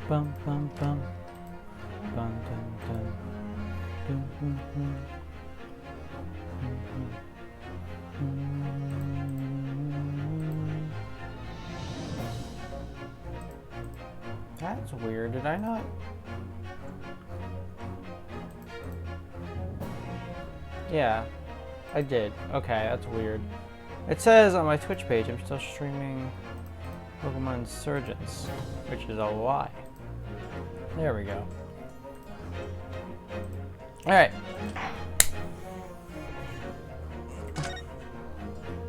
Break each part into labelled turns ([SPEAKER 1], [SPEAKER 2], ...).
[SPEAKER 1] Bum bum bum. Bum dum dum. Dum dum dum. That's weird. Did I not? Yeah, I did. Okay, that's weird. It says on my Twitch page I'm still streaming Pokemon Insurgence, which is a lie. There we go. Alright.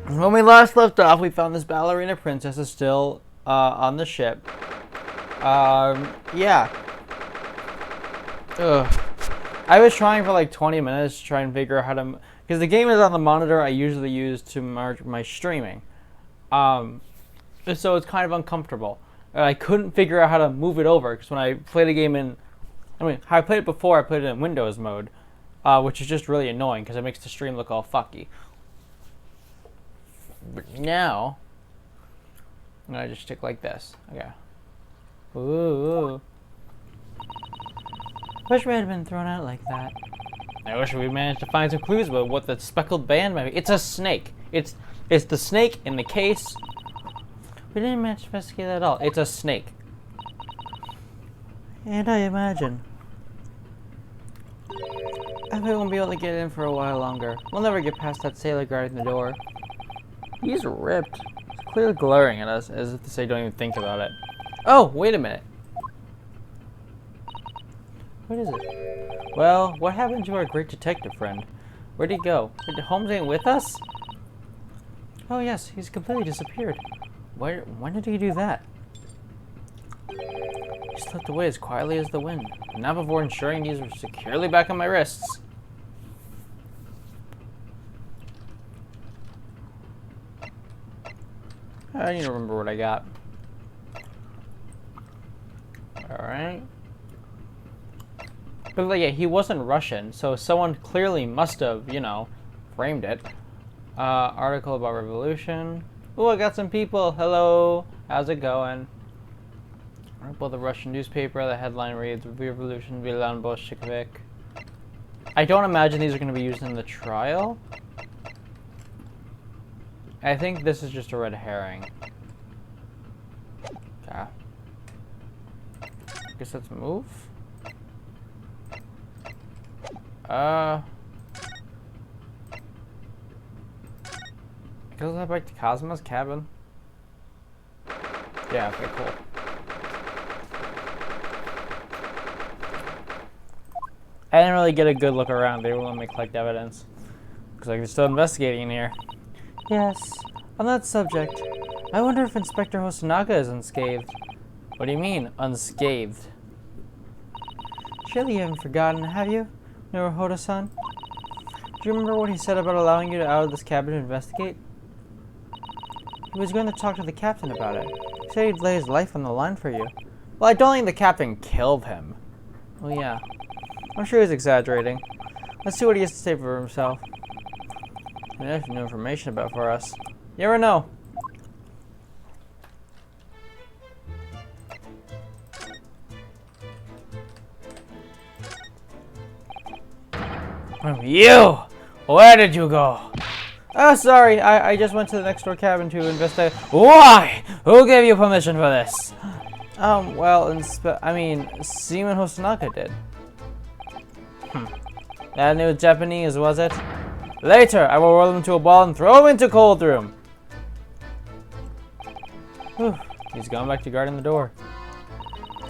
[SPEAKER 1] When we last left off, we found this ballerina princess is still on the ship. Yeah. Ugh. I was trying for like 20 minutes to try and figure out how to... Because the game is on the monitor I usually use to merge my streaming. So it's kind of uncomfortable. I couldn't figure out how to move it over, because when I played a game in... I mean, how I played it before, I played it in Windows mode, which is just really annoying, because it makes the stream look all fucky. But now, I'm going to just stick like this. Okay. Ooh. Wish we had been thrown out like that. I wish we managed to find some clues about what the speckled band might be. It's a snake. It's the snake in the case. We didn't manage to investigate that at all. It's a snake. And I imagine I won't be able to get in for a while longer. We'll never get past that sailor guarding the door. He's ripped. He's clearly glaring at us as if to say don't even think about it. Oh, wait a minute. What is it? Well, what happened to our great detective friend? Where'd he go? Did Holmes ain't with us? Oh yes, he's completely disappeared. When did he do that? He slipped away as quietly as the wind, and not before ensuring these were securely back on my wrists. I need to remember what I got. Alright. But like, yeah, he wasn't Russian, so someone clearly must have, you know, framed it. Article about revolution. Oh, I got some people. Hello. How's it going? Article of the Russian newspaper. The headline reads, Revolution Vilan Bolshevik. I don't imagine these are going to be used in the trial. I think this is just a red herring. Okay. Guess let's move. Goes that back to Cosmo's cabin? Yeah, okay, cool. I didn't really get a good look around. They won't let me collect evidence. Looks like they're still investigating in here. Yes, on that subject, I wonder if Inspector Hosonaga is unscathed. What do you mean, unscathed? Surely you haven't forgotten, have you, Naruhodo-san? Do you remember what he said about allowing you out of this cabin to investigate? He was going to talk to the captain about it. He said he'd lay his life on the line for you. Well, I don't think the captain killed him. Oh yeah. I'm sure he's exaggerating. Let's see what he has to say for himself. He has new information about for us. You never know. You! Where did you go? Oh, sorry. I just went to the next door cabin to investigate. Why? Who gave you permission for this? Well, Seaman Hosonaga did. That new Japanese, was it? Later, I will roll him into a ball and throw him into cold room. Whew. He's gone back to guarding the door.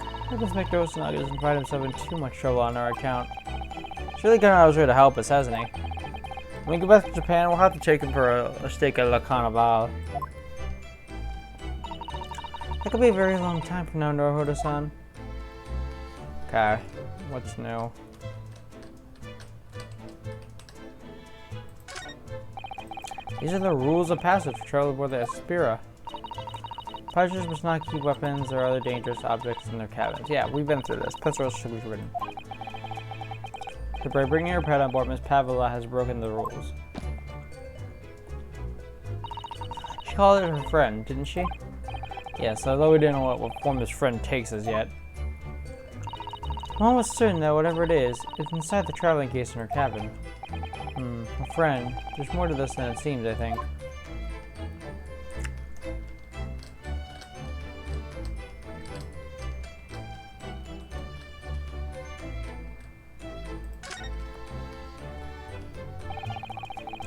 [SPEAKER 1] I think Inspector Hosonaga doesn't find himself in too much trouble on our account. He's really gone out of his way to help us, hasn't he? When we go back to Japan, we'll have to take him for a steak at La Carnival. That could be a very long time from now, Naruhodo-san. Okay, what's new? These are the rules of passage for travel aboard the Aspira. Passengers must not keep weapons or other dangerous objects in their cabins. Yeah, we've been through this. Petrol should be written. By bringing her pet on board, Miss Pavela has broken the rules. She called it her friend, didn't she? Yes, although we didn't know what form this friend takes as yet. I'm almost certain that whatever it is, it's inside the traveling case in her cabin. A friend. There's more to this than it seems, I think.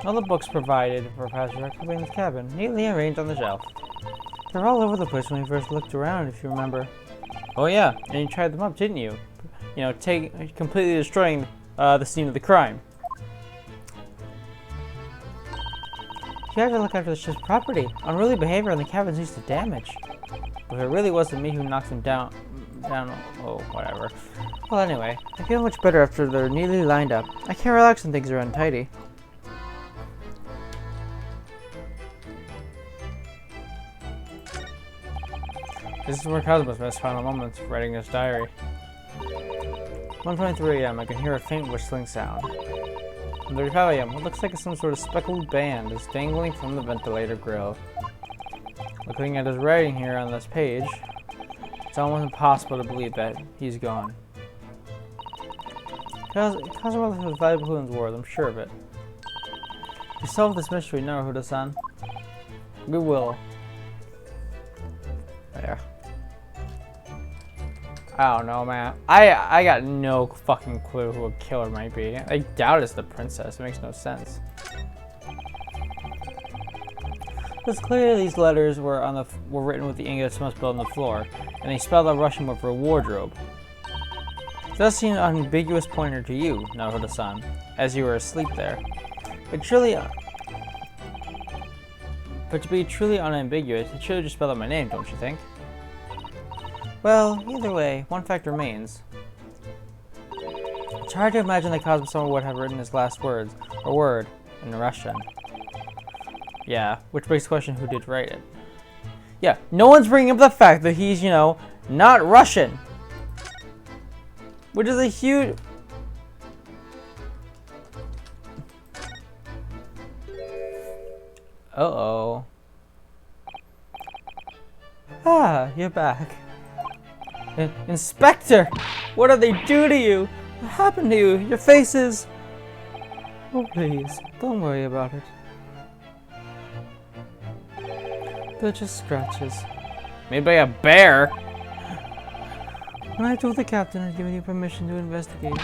[SPEAKER 1] All the books provided for Pastor are in his cabin, neatly arranged on the shelf. They're all over the place when we first looked around, if you remember. Oh yeah, and you tried them up, didn't you? You know, completely destroying the scene of the crime. You have to look after the ship's property. Unruly behavior on the cabin leads to damage. If it really wasn't me who knocked him down, oh, whatever. Well, anyway, I feel much better after they're neatly lined up. I can't relax when things are untidy. This is where Cosmo's best final moments writing his diary. 1:23 a.m. I can hear a faint whistling sound. 1:35 a.m. What looks like some sort of speckled band is dangling from the ventilator grill. Looking at his writing here on this page, it's almost impossible to believe that he's gone. Cosmo left his valuable clue in his ward, I'm sure of it. We solved this mystery, Naruhodo-san. We will. There. I don't know, man. I got no fucking clue who a killer might be. I doubt it's the princess. It makes no sense. It's clear these letters were written with the ink that smell spilled on the floor, and they spelled out Russian word for wardrobe. It does seem an ambiguous pointer to you, Naruhodo-san, as you were asleep there. But to be truly unambiguous, it should have just spelled out my name, don't you think? Well, either way, one fact remains. It's hard to imagine that Cosmo would have written his last words, or word, in Russian. Yeah, which begs the question who did write it. Yeah, no one's bringing up the fact that he's, you know, not Russian. Which is a huge... Uh-oh. Ah, you're back. Inspector! What did they do to you? What happened to you? Your face is... Oh, please, don't worry about it. They're just scratches. Made by a bear? When I told the captain I'd given you permission to investigate,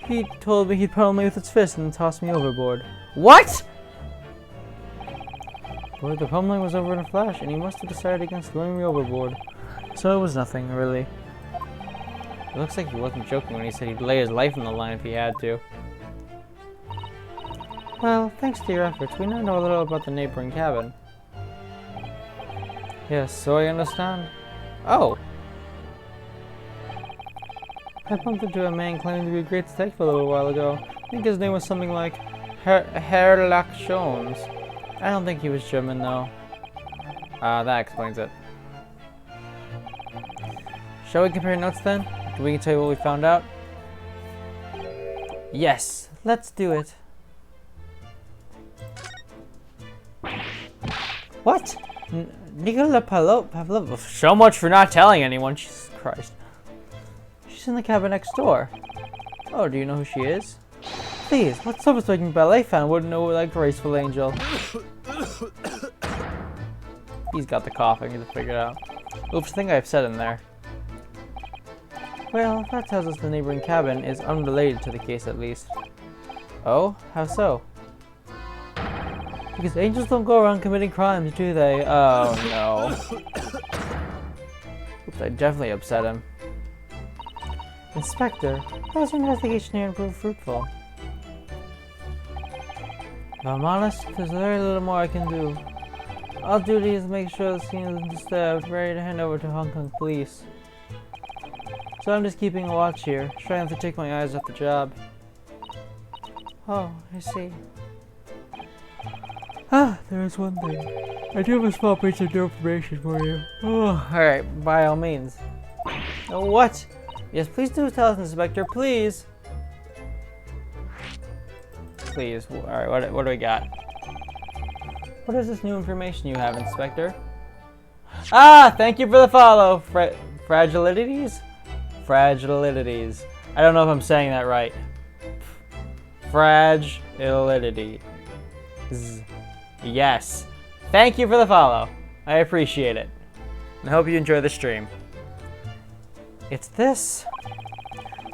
[SPEAKER 1] he told me he'd pummel me with its fist and toss me overboard. What?! But the pummeling was over in a flash, and he must have decided against throwing me overboard. So it was nothing, really. It looks like he wasn't joking when he said he'd lay his life on the line if he had to. Well, thanks to your efforts, we now know a little about the neighboring cabin. Yes, so I understand. Oh! I bumped into a man claiming to be a great detective a little while ago. I think his name was something like Sherlock Holmes. I don't think he was German, though. That explains it. Shall we compare notes then? We can tell you what we found out? Yes, let's do it. What? Nikola Pavlov. So much for not telling anyone. Jesus Christ. She's in the cabin next door. Oh, do you know who she is? Please, what self-respecting ballet fan wouldn't know that graceful angel? He's got the coughing to figure it out. Oops, I think I've said in there. Well, that tells us the neighboring cabin is unrelated to the case at least. Oh? How so? Because angels don't go around committing crimes, do they? Oh no. Oops, I definitely upset him. Inspector, how's your investigation here prove fruitful? If I'm honest, there's very little more I can do. Our duty is to make sure the scene isn't disturbed, ready to hand over to Hong Kong police. So I'm just keeping a watch here, trying not to take my eyes off the job. Oh, I see. Ah, there is one thing. I do have a small piece of new information for you. Oh, alright, by all means. Oh, what? Yes, please do tell us, Inspector, please. Please. Alright, what do we got? What is this new information you have, Inspector? Ah, thank you for the follow, fragilities? Fragilities. I don't know if I'm saying that right. Fragility. Yes. Thank you for the follow. I appreciate it. And I hope you enjoy the stream. It's this.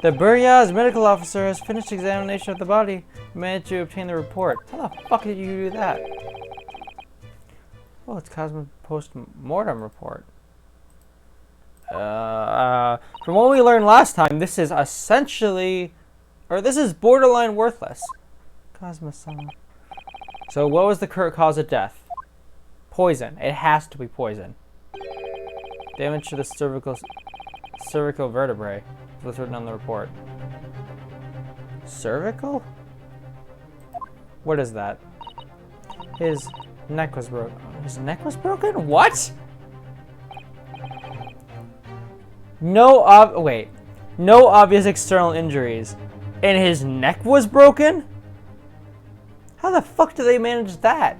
[SPEAKER 1] The Buryaz medical officer has finished examination of the body and managed to obtain the report. How the fuck did you do that? Oh, it's Cosmo's post-mortem report. From what we learned last time, this is essentially, or this is borderline worthless. Cosmo-sama. So what was the current cause of death? Poison. It has to be poison. Damage to the cervical vertebrae. What's written on the report? Cervical? What is that? His neck was broken. His neck was broken? What? No obvious external injuries. And his neck was broken? How the fuck do they manage that?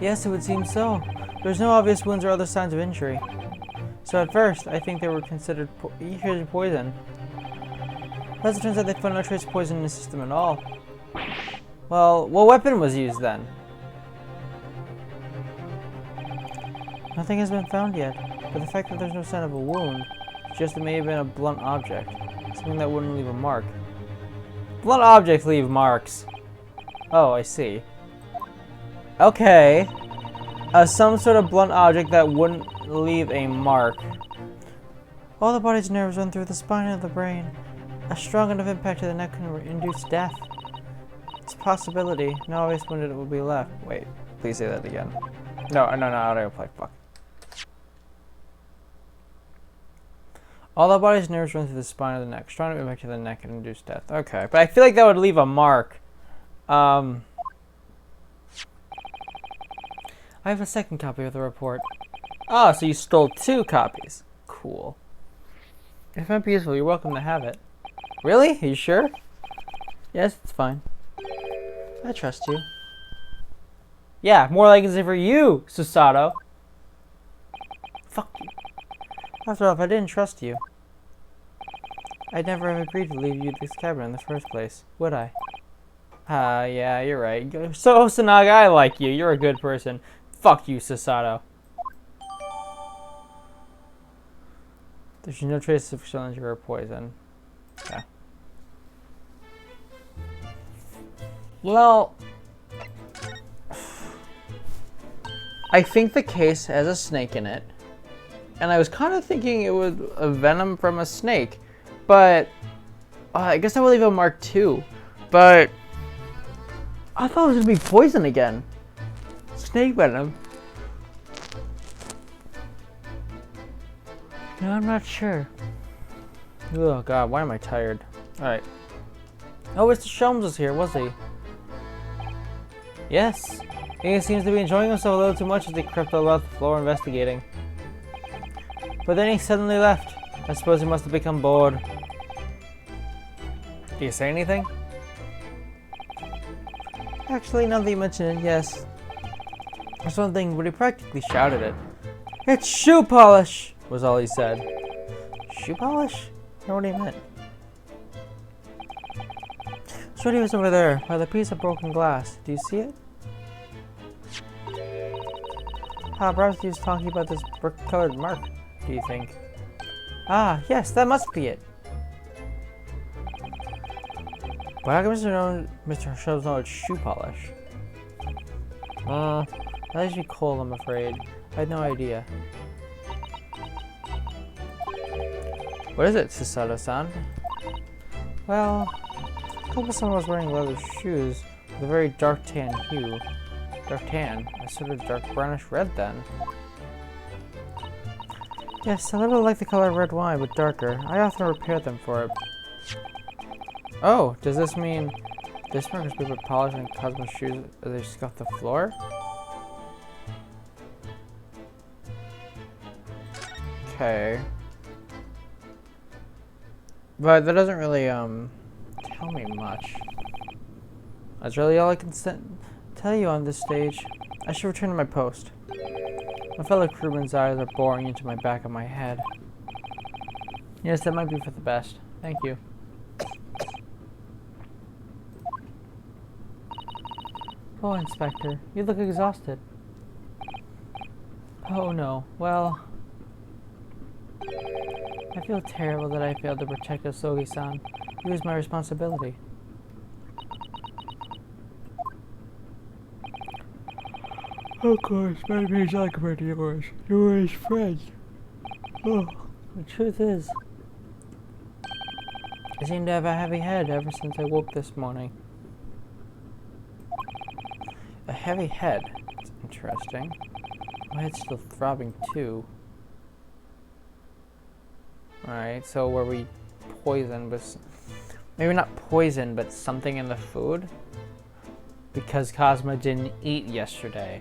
[SPEAKER 1] Yes, it would seem so. There's no obvious wounds or other signs of injury. So at first, I think they were considered poison. As it turns out, they found no trace of poison in the system at all. Well, what weapon was used then? Nothing has been found yet, but the fact that there's no sign of a wound suggests it may have been a blunt object, something that wouldn't leave a mark. Blunt objects leave marks. Oh, I see. Okay. Some sort of blunt object that wouldn't leave a mark. All the body's nerves run through the spine of the brain. A strong enough impact to the neck can induce death. It's a possibility. No obvious wound will be left. Wait, please say that again. No, audio play. Fuck. All the body's nerves run through the spine of the neck. Strong enough impact to the neck can induce death. Okay, but I feel like that would leave a mark. I have a second copy of the report. Oh, so you stole 2 copies. Cool. If it might be useful, you're welcome to have it. Really? Are you sure? Yes, it's fine. I trust you. Yeah, more like it's for you, Susato. Fuck you. After all, if I didn't trust you, I'd never have agreed to leave you this cabin in the first place, would I? Yeah, you're right. So, Sanaga, I like you. You're a good person. Fuck you, Susato. There's no trace of external injury or poison. Okay. Well, I think the case has a snake in it. And I was kind of thinking it was a venom from a snake. But I guess I would leave a mark too. But I thought it was going to be poison again. Snake venom. No, I'm not sure. Oh god, why am I tired? Alright. Oh, Mr. Sholmes was here, was he? Yes. He seems to be enjoying himself a little too much as he crept about the floor investigating. But then he suddenly left. I suppose he must have become bored. Do you say anything? Actually, now that you mention it, yes. There's one thing, but he practically shouted it. It's shoe polish! Was all he said. Shoe polish? I don't know what he meant. Shorty was over there, by the piece of broken glass. Do you see it? Perhaps he was talking about this brick-colored mark, do you think? Ah, yes, that must be it. But how come Mr. Sholmes know it's shoe polish? That should be cold, I'm afraid. I had no idea. What is it, Susato-san? Well, Koba-san was wearing leather shoes with a very dark tan hue. Dark tan? A sort of dark brownish red then. Yes, a little like the color of red wine, but darker. I often repair them for it. Oh, does this mean this mark is paper polish on Cosmo's shoes as they scuff the floor? Okay. But that doesn't really, tell me much. That's really all I can tell you on this stage. I should return to my post. My fellow crewmen's eyes are boring into my back of my head. Yes, that might be for the best. Thank you. Oh, Inspector, you look exhausted. Oh no, well... I feel terrible that I failed to protect Osogi-san. It was my responsibility. Of course, my name's like compared to yours. You were his friend. Oh, the truth is, I seem to have a heavy head ever since I woke this morning. A heavy head? That's interesting. My head's still throbbing too. Alright, so were we poisoned with... Maybe not poison, but something in the food? Because Cosmo didn't eat yesterday.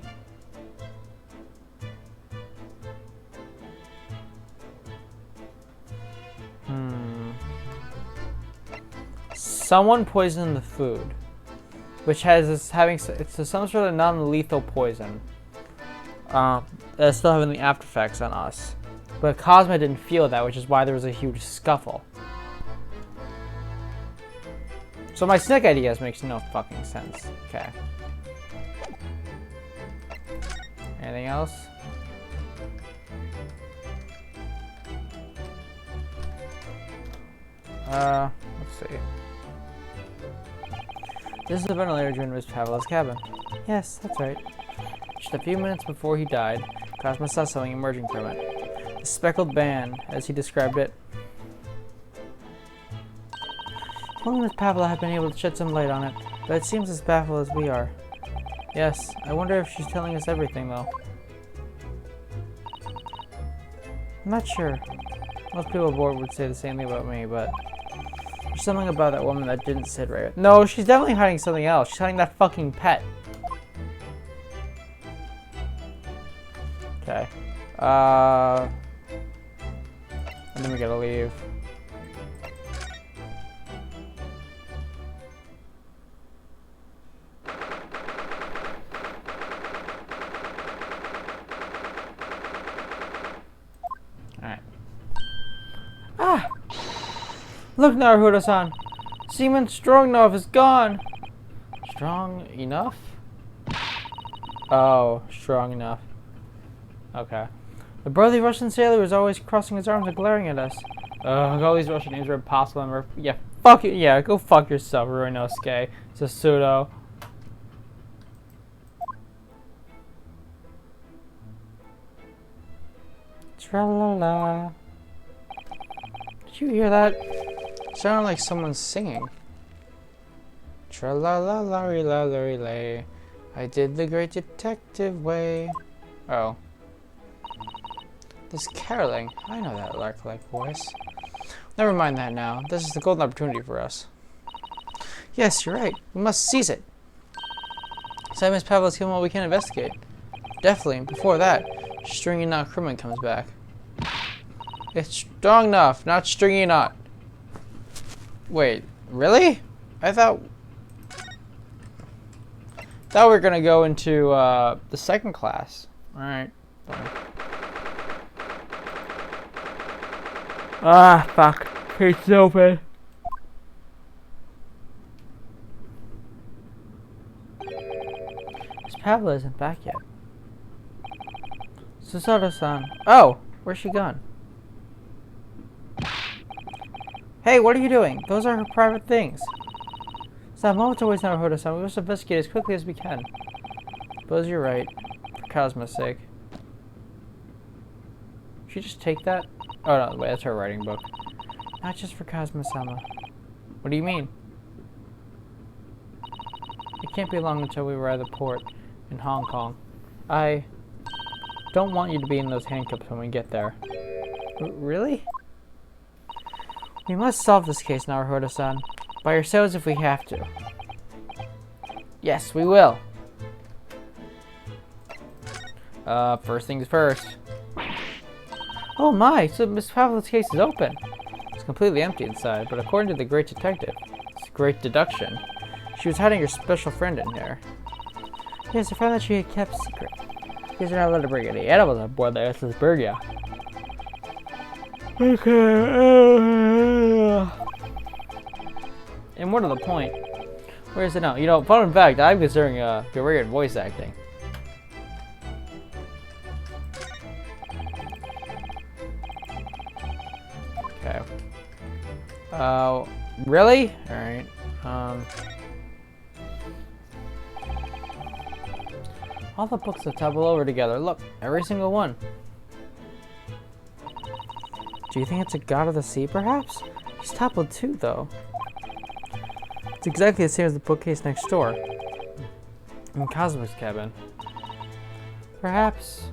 [SPEAKER 1] Someone poisoned the food, which has this it's some sort of non-lethal poison. That's still having the after effects on us, but Cosmo didn't feel that, which is why there was a huge scuffle. So my snake ideas makes no fucking sense. Okay. Anything else? Let's see. This is the ventilator during Miss Pavlov's cabin. Yes, that's right. Just a few minutes before he died, Cosmo saw something emerging from it. The speckled band, as he described it. If only Miss Pavlova had been able to shed some light on it, but it seems as baffled as we are. Yes, I wonder if she's telling us everything, though. I'm not sure. Most people aboard would say the same thing about me, but... There's something about that woman that didn't sit right. No, she's definitely hiding something else. She's hiding that fucking pet. Okay. And then we gotta leave. Alright. Ah! Look, Naruhodo-san! Seaman Strongnov is gone! Strong enough? Oh, strong enough. Okay. The burly Russian sailor was always crossing his arms and glaring at us. Ugh, all these Russian names are impossible. Yeah, fuck it. Yeah, go fuck yourself, Ruinosuke. Sasudo. Tra-la-la. Did you hear that? It sounded like someone singing. Tra-la-la-la-la-la-la. I did the great detective way. Oh. This caroling. I know that lark-like voice. Never mind that now. This is the golden opportunity for us. Yes, you're right. We must seize it. So Miss Pavlov's killing what we can investigate. Definitely. Before that, Stringy Knot Crewman comes back. It's strong enough, not stringy knot. Wait, really? I thought we were gonna go into the second class. All right. Ah, fuck. It's open. Miss Pavlova isn't back yet. Susato-san. Oh, where's she gone? Hey, what are you doing? Those are her private things. Stop, moments always never heard of something. We must investigate as quickly as we can. Suppose you're right. For Cosmo's sake. Should she just take that? Oh no, wait, that's her writing book. Not just for Cosmo-sama. What do you mean? It can't be long until we arrive at the port in Hong Kong. I don't want you to be in those handcuffs when we get there. Really? We must solve this case, Naruhodo-san. By ourselves if we have to. Yes, we will. First things first. Oh my, so Miss Pavlov's case is open. It's completely empty inside, but according to the great detective, it's a great deduction. She was hiding her special friend in there. Yes, a friend that she had kept secret. Here's another letter to bring any animals on board the SS Bergia. Okay. And what to the point? Where is it now? You know, fun fact, I'm considering career in voice acting. Okay. Really? Alright. All the books are tabbled over together. Look, every single one. Do you think it's a god of the sea, perhaps? It's tabbled too, though. It's exactly the same as the bookcase next door. In Cosmic's cabin. Perhaps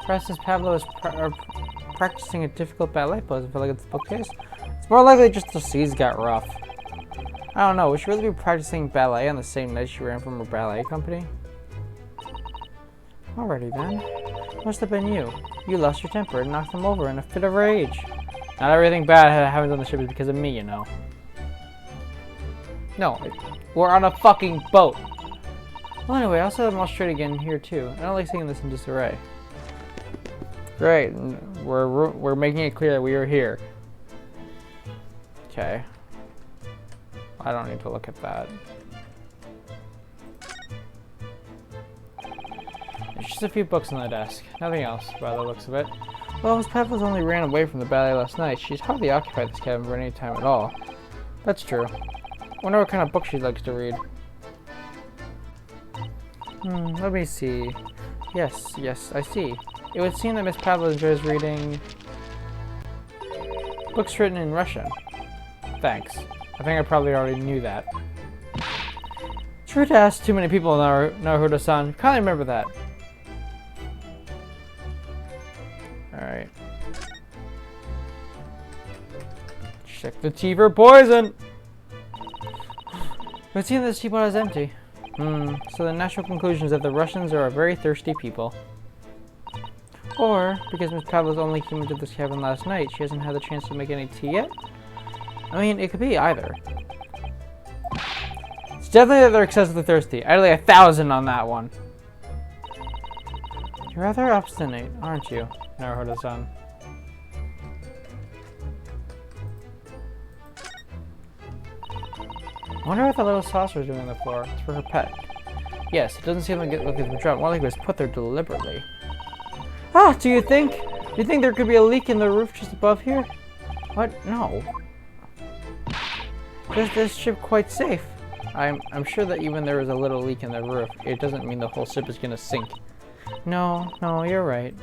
[SPEAKER 1] this Pablo is practicing a difficult ballet pose. I feel like it's the bookcase. It's more likely just the seas got rough. I don't know. Would she really be practicing ballet on the same night she ran from her ballet company? Alrighty then. Must have been you. You lost your temper and knocked them over in a fit of rage. Not everything bad that happens on the ship is because of me, you know. No, we're on a fucking boat. Well, anyway, I'll set them all straight again here too. I don't like seeing this in disarray. Great, we're making it clear that we are here. Okay. I don't need to look at that. There's just a few books on the desk. Nothing else, by the looks of it. Well, Miss Pepper's only ran away from the ballet last night. She's hardly occupied this cabin for any time at all. That's true. Wonder what kind of book she likes to read. Let me see. Yes, I see. It would seem that Miss Pavlov enjoys reading books written in Russian. Thanks. I think I probably already knew that. It's rude to ask too many people in Naruto-san. Can't remember that. Alright. Check the tea for poison! It seems this teapot is empty. So the natural conclusion is that the Russians are a very thirsty people. Or, because Miss Pavlov's only came into this cabin last night, she hasn't had the chance to make any tea yet? I mean, it could be either. It's definitely that they're excessively thirsty. I'd lay 1,000 on that one. You're rather obstinate, aren't you, Naruto-san? I wonder what the little saucer is doing on the floor. It's for her pet. Yes, it doesn't seem like it's been dropped. More like it was put there deliberately. Ah, do you think there could be a leak in the roof just above here? What? No. Is this ship quite safe? I'm sure that even there is a little leak in the roof, it doesn't mean the whole ship is gonna sink. No, you're right.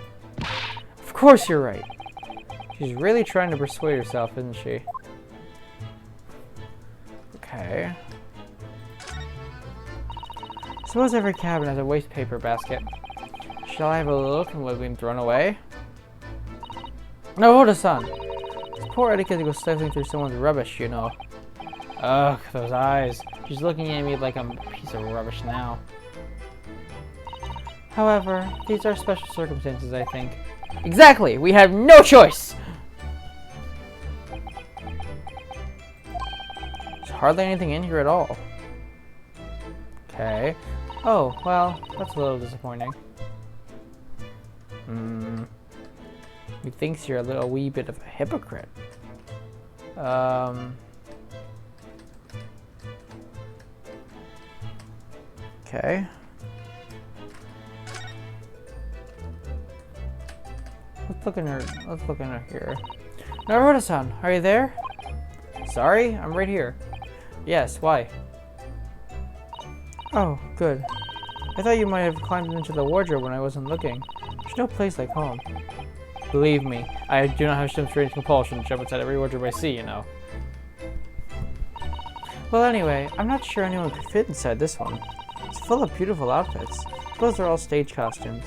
[SPEAKER 1] Of course you're right. She's really trying to persuade herself, isn't she? Okay. Suppose every cabin has a waste paper basket. Shall I have a look and what's been thrown away? No, Oda-san! This poor etiquette goes stifling through someone's rubbish, you know. Ugh, those eyes. She's looking at me like I'm a piece of rubbish now. However, these are special circumstances, I think. Exactly! We have no choice! There's hardly anything in here at all. Okay. Oh, well, that's a little disappointing. He thinks you're a little wee bit of a hypocrite. Okay. Let's look in her here. Naruto-san, are you there? Sorry, I'm right here. Yes, why? Oh, good. I thought you might have climbed into the wardrobe when I wasn't looking. There's no place like home. Believe me, I do not have some strange compulsion to jump inside every wardrobe I see, you know. Well, anyway, I'm not sure anyone could fit inside this one. It's full of beautiful outfits. Suppose they're all stage costumes.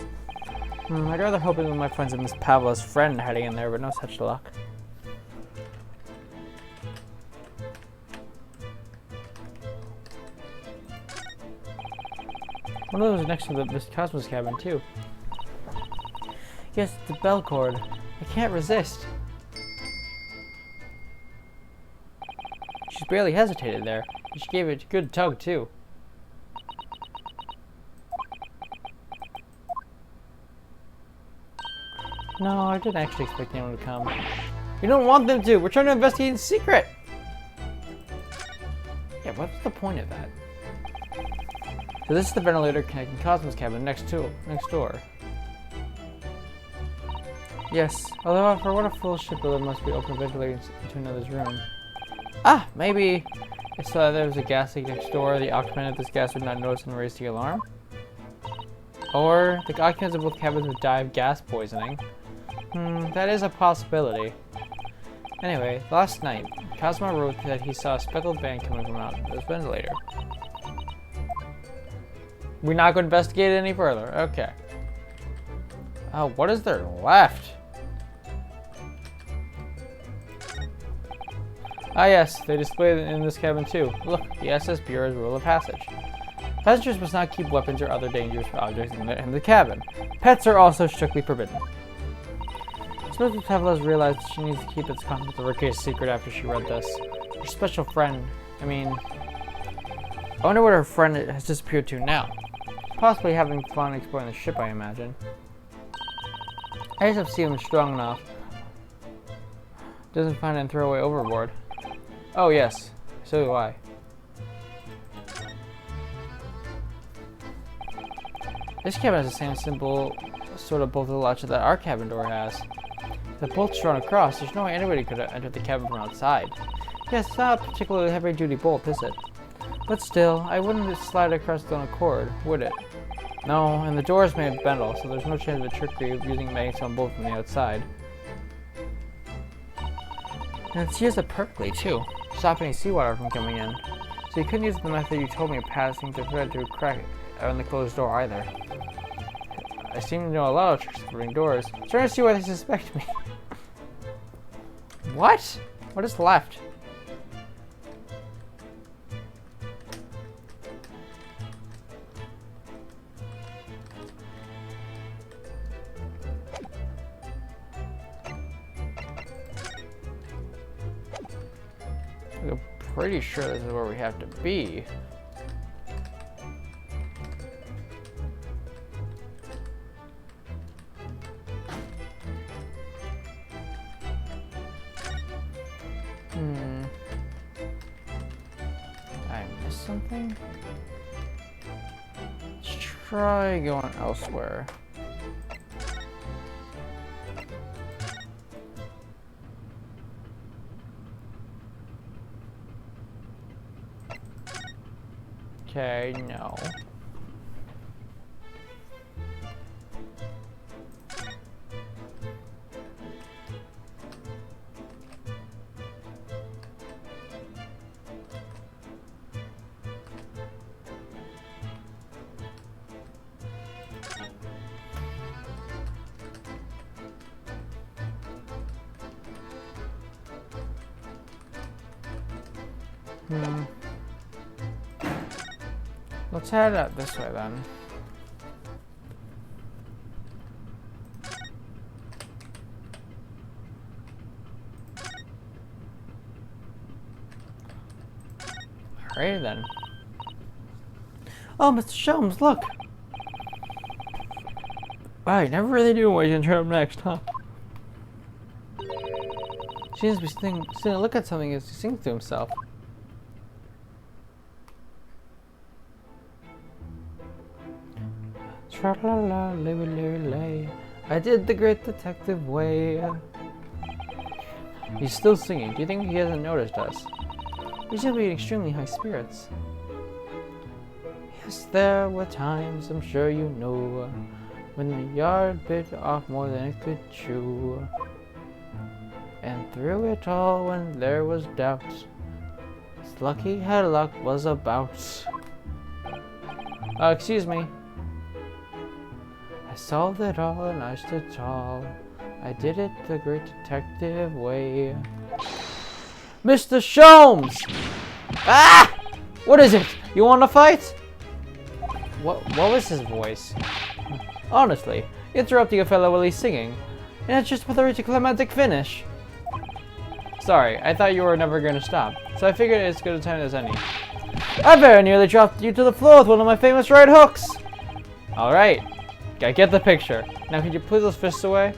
[SPEAKER 1] I'd rather hope we might find some Miss Pavlov's friend hiding in there, but no such luck. One of those is next to the Miss Cosmos cabin, too. Yes, the bell cord. I can't resist. She's barely hesitated there. And she gave it a good tug, too. No, I didn't actually expect anyone to come. We don't want them to! We're trying to investigate in secret! Yeah, what's the point of that? So this is the ventilator connecting Cosmo's cabin next door. Yes, although for what a foolish shipbuilder must be open ventilating into another's room. Ah, maybe it's there was a gas leak next door. The occupant of this gas would not notice and raise the alarm. Or the occupants of both cabins would die of gas poisoning. That is a possibility. Anyway, last night, Cosmo wrote that he saw a speckled band coming from out this ventilator. We're not going to investigate it any further. Okay. Oh, what is there left? Ah yes, they displayed it in this cabin too. Look, the SS Bureau's rule of passage. Passengers must not keep weapons or other dangerous objects in the cabin. Pets are also strictly forbidden. Suppose Tavlas realized she needs to keep its contents of her case secret after she read this. Her special friend, I wonder where her friend has disappeared to now. Possibly having fun exploring the ship, I imagine. I just have to see him strong enough. Doesn't find it and throw away overboard. Oh yes, so do I. This cabin has the same simple sort of bolt latch that our cabin door has. The bolt's run across. There's no way anybody could have entered the cabin from outside. Yes, it's not a particularly heavy-duty bolt, is it? But still, I wouldn't slide across its own accord, would it? No, and the door is made of metal, so there's no chance of a trickery of using a magnetone bolt from the outside. And it's used it perfectly, too, to stop any seawater from coming in. So you couldn't use the method you told me of passing the thread through a crack on the closed door either. I seem to know a lot of tricks of opening doors. I'm trying to see why they suspect me. What? What is left? I'm pretty sure this is where we have to be. I missed something? Let's try going elsewhere. Okay, no. Let's head out this way then. Alright then. Oh, Mr. Sholmes, look! Wow, you never really knew what you're gonna turn up next, huh? She seems to be sitting to look at something as he sings to himself. Tra-la-la, lay. I did the great detective way. He's still singing. Do you think he hasn't noticed us? He should be in extremely high spirits. Yes, there were times, I'm sure you know, when the yard bit off more than it could chew. And through it all, when there was doubt, it's lucky her luck was about. Excuse me. I solved it all and I stood tall. I did it the great detective way. Mr. Sholmes! Ah! What is it? You want to fight? What was his voice? Honestly, interrupting a fellow while he's singing. And it's just with a climactic finish. Sorry, I thought you were never going to stop, so I figured it's as good a time as any. I very nearly dropped you to the floor with one of my famous right hooks! Alright. I get the picture. Now can you put those fists away?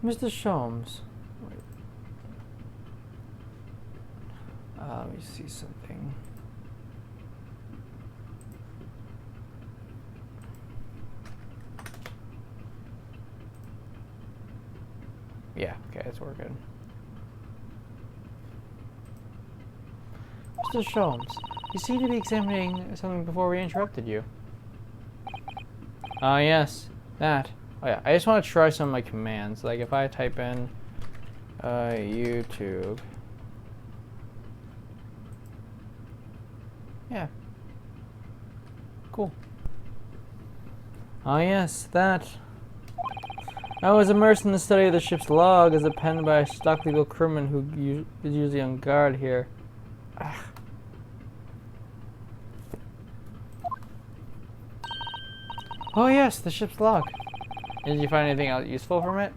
[SPEAKER 1] Mr. Sholmes. Let me see something. Yeah, okay, it's working. Mr. Sholmes, you seem to be examining something before we interrupted you. Ah, yes, that. Oh yeah, I just want to try some of my commands. Like if I type in YouTube. Yeah. Cool. Ah, yes, that. I was immersed in the study of the ship's log as penned by a stock-legal crewman who is usually on guard here. Ugh. Oh yes, the ship's log. Did you find anything else useful from it?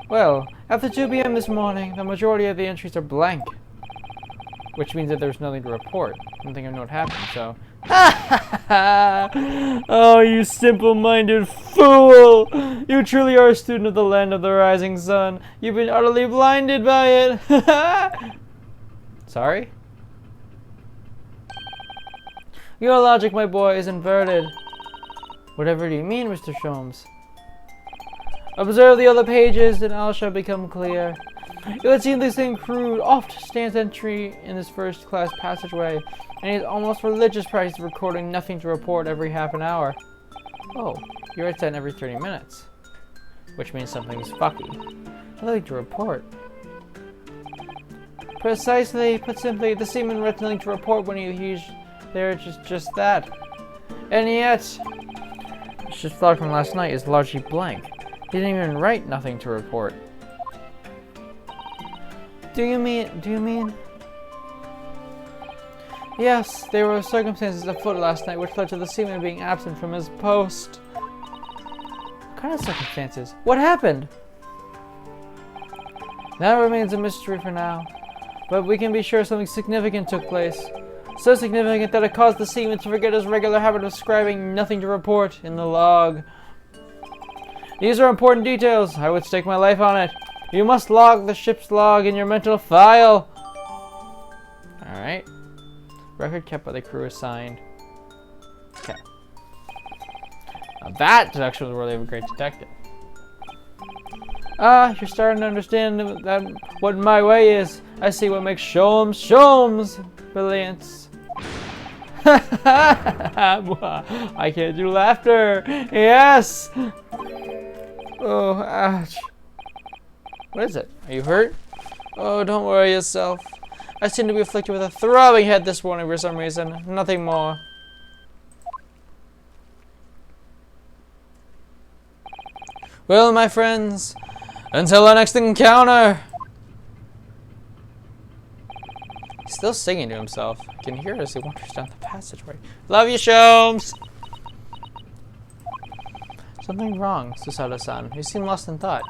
[SPEAKER 1] Well, after 2 p.m. this morning, the majority of the entries are blank. Which means that there's nothing to report. I don't think I know what happened, so... Oh, you simple-minded fool! You truly are a student of the land of the rising sun. You've been utterly blinded by it! Sorry? Your logic, my boy, is inverted. Whatever do you mean, Mr. Sholmes? Observe the other pages, and all shall become clear. It would seem this thing crude oft stands entry in this first-class passageway, and he's almost religious practice of recording nothing to report every half an hour. Oh, you write that every 30 minutes. Which means something's fucky. Nothing to report. Precisely, put simply, the seaman writes nothing to report when he's there, just that. And yet, the ship's log from last night is largely blank. He didn't even write nothing to report. Do you mean? Yes, there were circumstances afoot last night which led to the seaman being absent from his post. What kind of circumstances? What happened? That remains a mystery for now, but we can be sure something significant took place. So significant that it caused the seaman to forget his regular habit of scribing nothing to report in the log. These are important details. I would stake my life on it. You must log the ship's log in your mental file. Alright. Record kept by the crew assigned. Okay. Now that deduction was worthy of a great detective. Ah, you're starting to understand that what my way is. I see what makes Sholmes brilliance. I can't do laughter. Yes. Oh, ouch. What is it? Are you hurt? Oh, don't worry yourself. I seem to be afflicted with a throbbing head this morning for some reason. Nothing more. Well, my friends, until our next encounter. He's still singing to himself. I can hear it as he wanders down the passageway. Love you, Sholmes! Something wrong, Susato-san. You seem lost in thought.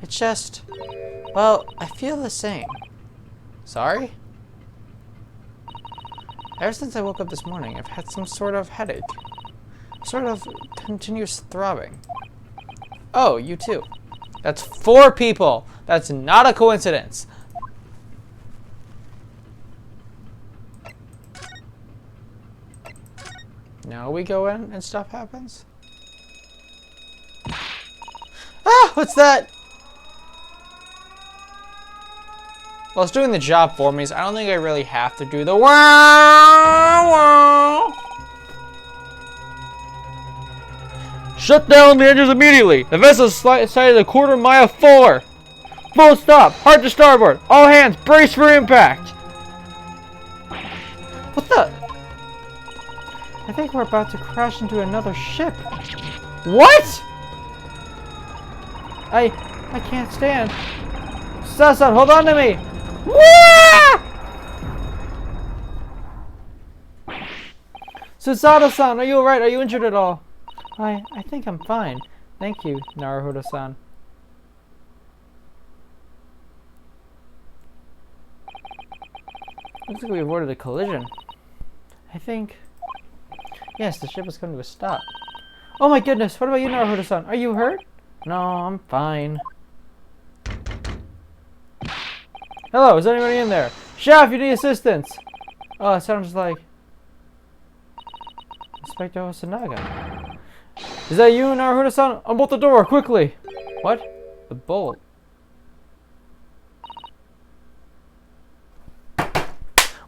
[SPEAKER 1] It's just... well, I feel the same. Sorry? Ever since I woke up this morning, I've had some sort of headache. Sort of continuous throbbing. Oh, you too. That's 4 people! That's not a coincidence! Now we go in and stuff happens? Ah! What's that? Well, it's doing the job for me, so I don't think I really have to do the wow wow. Shut down the engines immediately. The vessel's sighted a quarter-mile forward. Full stop. Hard to starboard. All hands, brace for impact. What the? I think we're about to crash into another ship. What? I can't stand. Sasan, hold on to me. Susato-san, are you alright? Are you injured at all? I think I'm fine. Thank you, Naruhodo-san. Looks like we avoided a collision. I think... yes, the ship has come to a stop. Oh my goodness, what about you, Naruhodo-san? Are you hurt? No, I'm fine. Hello, is anybody in there? Chef, you need assistance! Oh, it sounds like Inspector Osanaga. Is that you, Naruto-san? Unbolt the door, quickly! What? The bolt.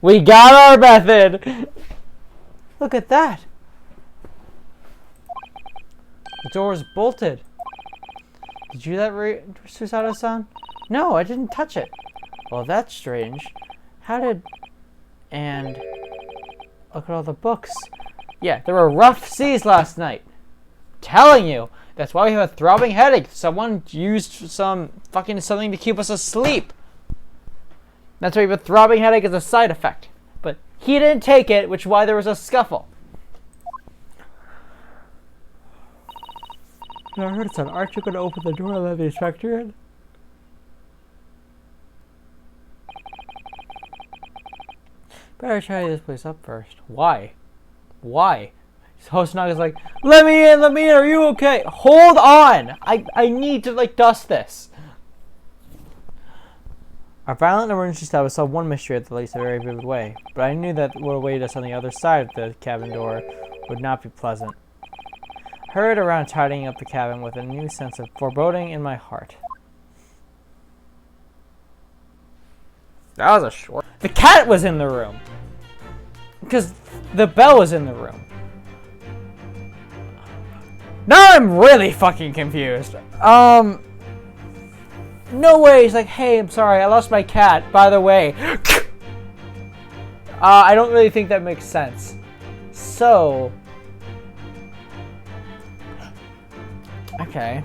[SPEAKER 1] We got our method! Look at that! The door is bolted. Did you do that, Susato-san? No, I didn't touch it. Well, that's strange. How did... And... Look at all the books. Yeah, there were rough seas last night. Telling you. That's why we have a throbbing headache. Someone used some fucking something to keep us asleep. That's why we have a throbbing headache as a side effect. But he didn't take it, which is why there was a scuffle. I heard it's on. Aren't you going to open the door and let the inspector in? Better try this place up first. Why? Why? Hosanaga's like, let me in, are you okay? Hold on! I need to, like, dust this. Our violent emergency stop was solved one mystery at the least a very vivid way, but I knew that what awaited us on the other side of the cabin door would not be pleasant. I hurried around tidying up the cabin with a new sense of foreboding in my heart. That was a short... The cat was in the room! Because the bell was in the room. Now I'm really fucking confused. No way. He's like, hey, I'm sorry, I lost my cat, by the way. I don't really think that makes sense. So... Okay.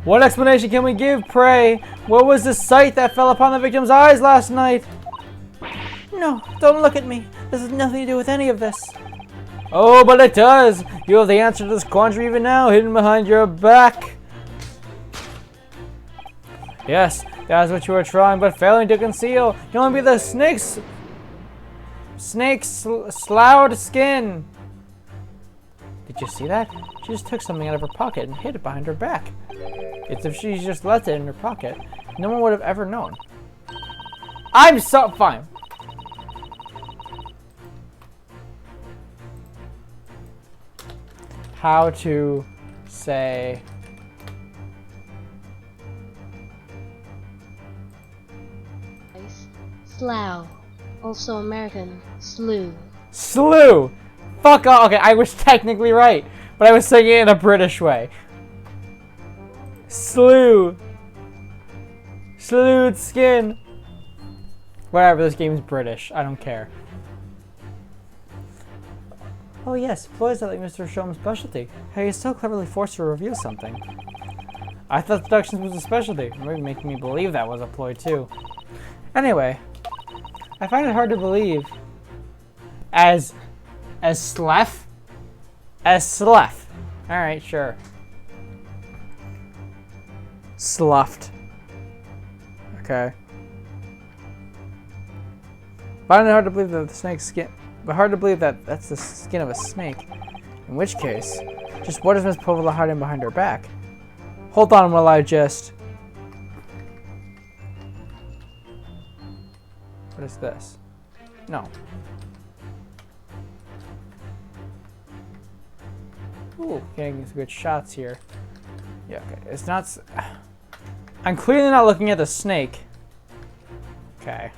[SPEAKER 1] What explanation can we give, pray? What was the sight that fell upon the victim's eyes last night? No, don't look at me. This has nothing to do with any of this. Oh, but it does. You have the answer to this quandary even now, hidden behind your back. Yes, that is what you are trying, but failing to conceal. You only be the snake's sloughed skin. Did you see that? She just took something out of her pocket and hid it behind her back. It's if she just left it in her pocket, no one would have ever known. I'm so fine. How to say
[SPEAKER 2] Slough, also American, slew.
[SPEAKER 1] Slew! Fuck off. Okay, I was technically right, but I was saying it in a British way. Slew. Slewed skin. Whatever, this game's British. I don't care. Oh yes, ploys are like Mr. Shom's specialty. How you so cleverly forced to reveal something. I thought deductions was a specialty. Maybe making me believe that was a ploy too. Anyway, I find it hard to believe. As Slef? As Slef. Alright, sure. Sloughed. Okay. Find it hard to believe that the snake's skin... But hard to believe that that's the skin of a snake. In which case, just what is Miss Povola hiding behind her back? Hold on while I just... What is this? No. Ooh, getting some good shots here. Yeah, okay. It's not... I'm clearly not looking at the snake. Okay.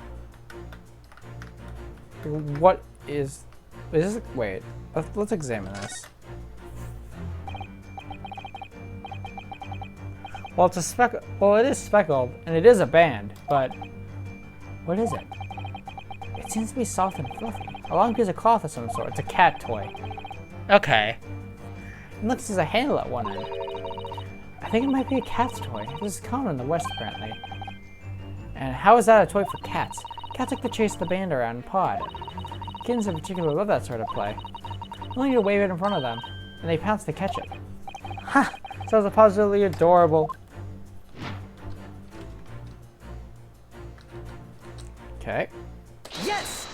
[SPEAKER 1] What is this? Wait, let's examine this. Well, it's a speck. Well, it is speckled, and it is a band, but what is it? It seems to be soft and fluffy. A long piece of cloth of some sort. It's a cat toy. Okay. It looks like there's a handle at one end. I think it might be a cat's toy. This is common in the West, apparently. And how is that a toy for cats? Cats like to chase the band around and paw at it. Kittens in particular love that sort of play. You only need to wave it in front of them, and they pounce to catch it. Ha! Sounds positively adorable. Okay. Yes!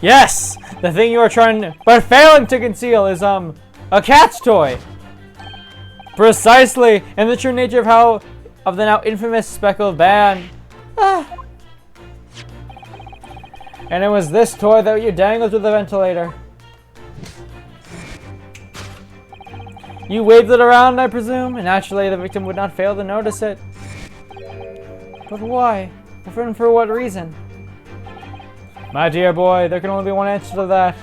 [SPEAKER 1] Yes! The thing you are trying but failing to conceal is, a cat's toy! Precisely! And the true nature of the now infamous speckled band. Ah. And it was this toy that you dangled through the ventilator. You waved it around, I presume, and naturally the victim would not fail to notice it. But why? And for what reason? My dear boy, there can only be one answer to that.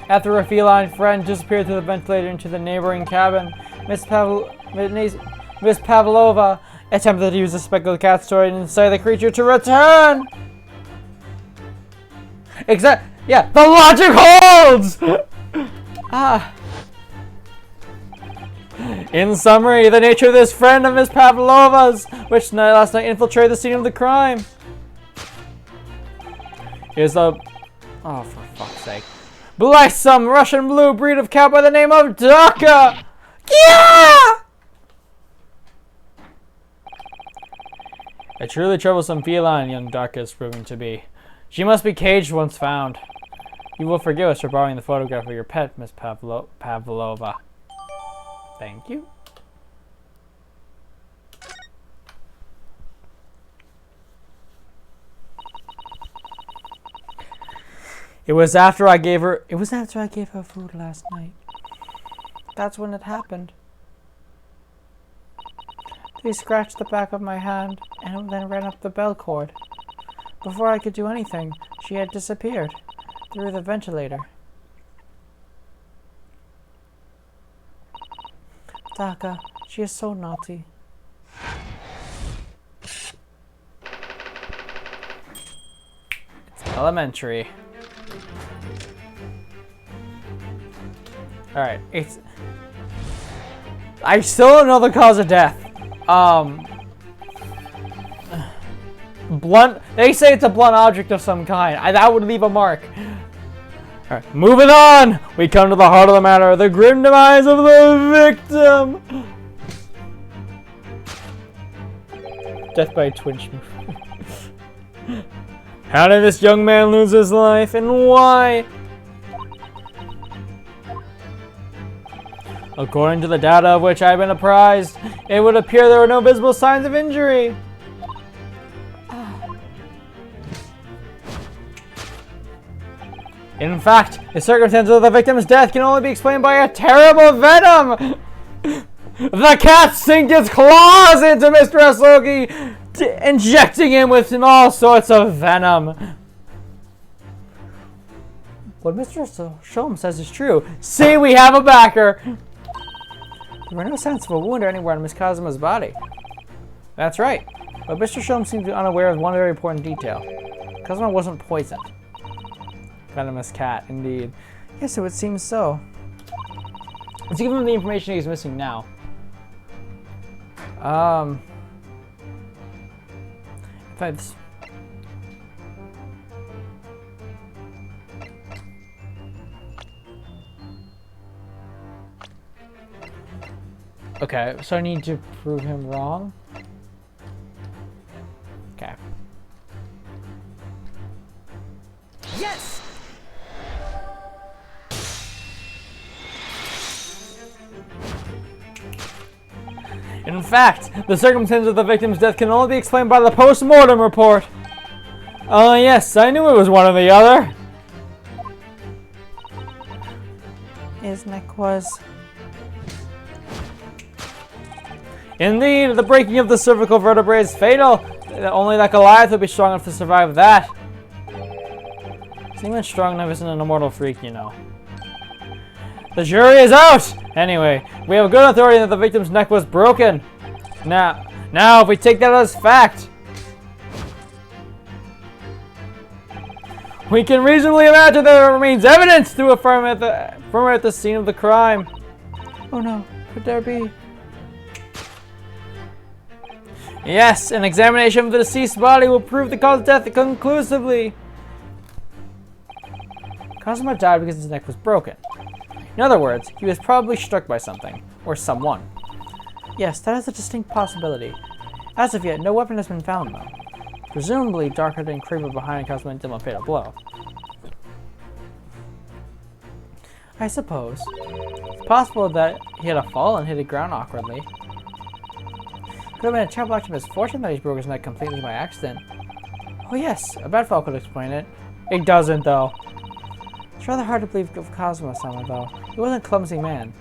[SPEAKER 1] After a feline friend disappeared through the ventilator into the neighboring cabin, Miss Pavlova attempted to use the speckled cat's toy and incite the creature to return! Yeah, the logic holds! Ah. In summary, the nature of this friend of Miss Pavlova's, which last night infiltrated the scene of the crime, is a... oh, for fuck's sake. Blithesome Russian blue breed of cat by the name of Daka! Yeah! A truly troublesome feline young Daka is proving to be. She must be caged once found. You will forgive us for borrowing the photograph of your pet, Miss Pavlova. Thank you. It was after I gave her food last night. That's when it happened. They scratched the back of my hand and then ran up the bell cord. Before I could do anything, she had disappeared through the ventilator. Daka, she is so naughty. It's elementary. Alright, I still don't know the cause of death. Blunt. They say it's a blunt object of some kind. That would leave a mark. Alright, moving on! We come to the heart of the matter, the grim demise of the victim! Death by twinge. How did this young man lose his life, and why? According to the data of which I've been apprised, it would appear there were no visible signs of injury. In fact, the circumstances of the victim's death can only be explained by a terrible venom! The cat sinked its claws into Mr. Asogi, injecting him with all sorts of venom. What Mr. Holmes says is true. See, we have a backer! There were no signs of a wound or anywhere on Miss Kazuma's body. That's right, but Mr. Holmes seems to be unaware of one very important detail. Kazuma wasn't poisoned. Venomous cat, indeed. Yes, it would seem so. Let's give him the information he's missing now. In fact, okay, so I need to prove him wrong. Okay.
[SPEAKER 3] Yes!
[SPEAKER 1] In fact, the circumstances of the victim's death can only be explained by the post-mortem report. Oh yes, I knew it was one or the other. His neck was... Indeed, the breaking of the cervical vertebrae is fatal. Only that Goliath would be strong enough to survive that. Anyone strong enough isn't an immortal freak, you know. The jury is out! Anyway, we have good authority that the victim's neck was broken. Now, if we take that as fact, we can reasonably imagine that there remains evidence to affirm at the scene of the crime. Oh no, could there be? Yes, an examination of the deceased body will prove the cause of death conclusively. Kazuma died because his neck was broken. In other words, he was probably struck by something, or someone. Yes, that is a distinct possibility. As of yet, no weapon has been found, though. Presumably, darker than creeper behind Cosmo did not pay a blow. I suppose. It's possible that he had a fall and hit the ground awkwardly. Could have been a terrible act of misfortune that he broke his neck completely by accident. Oh yes, a bad fall could explain it. It doesn't, though. It's rather hard to believe of Cosmo-sama, though. He wasn't a clumsy man.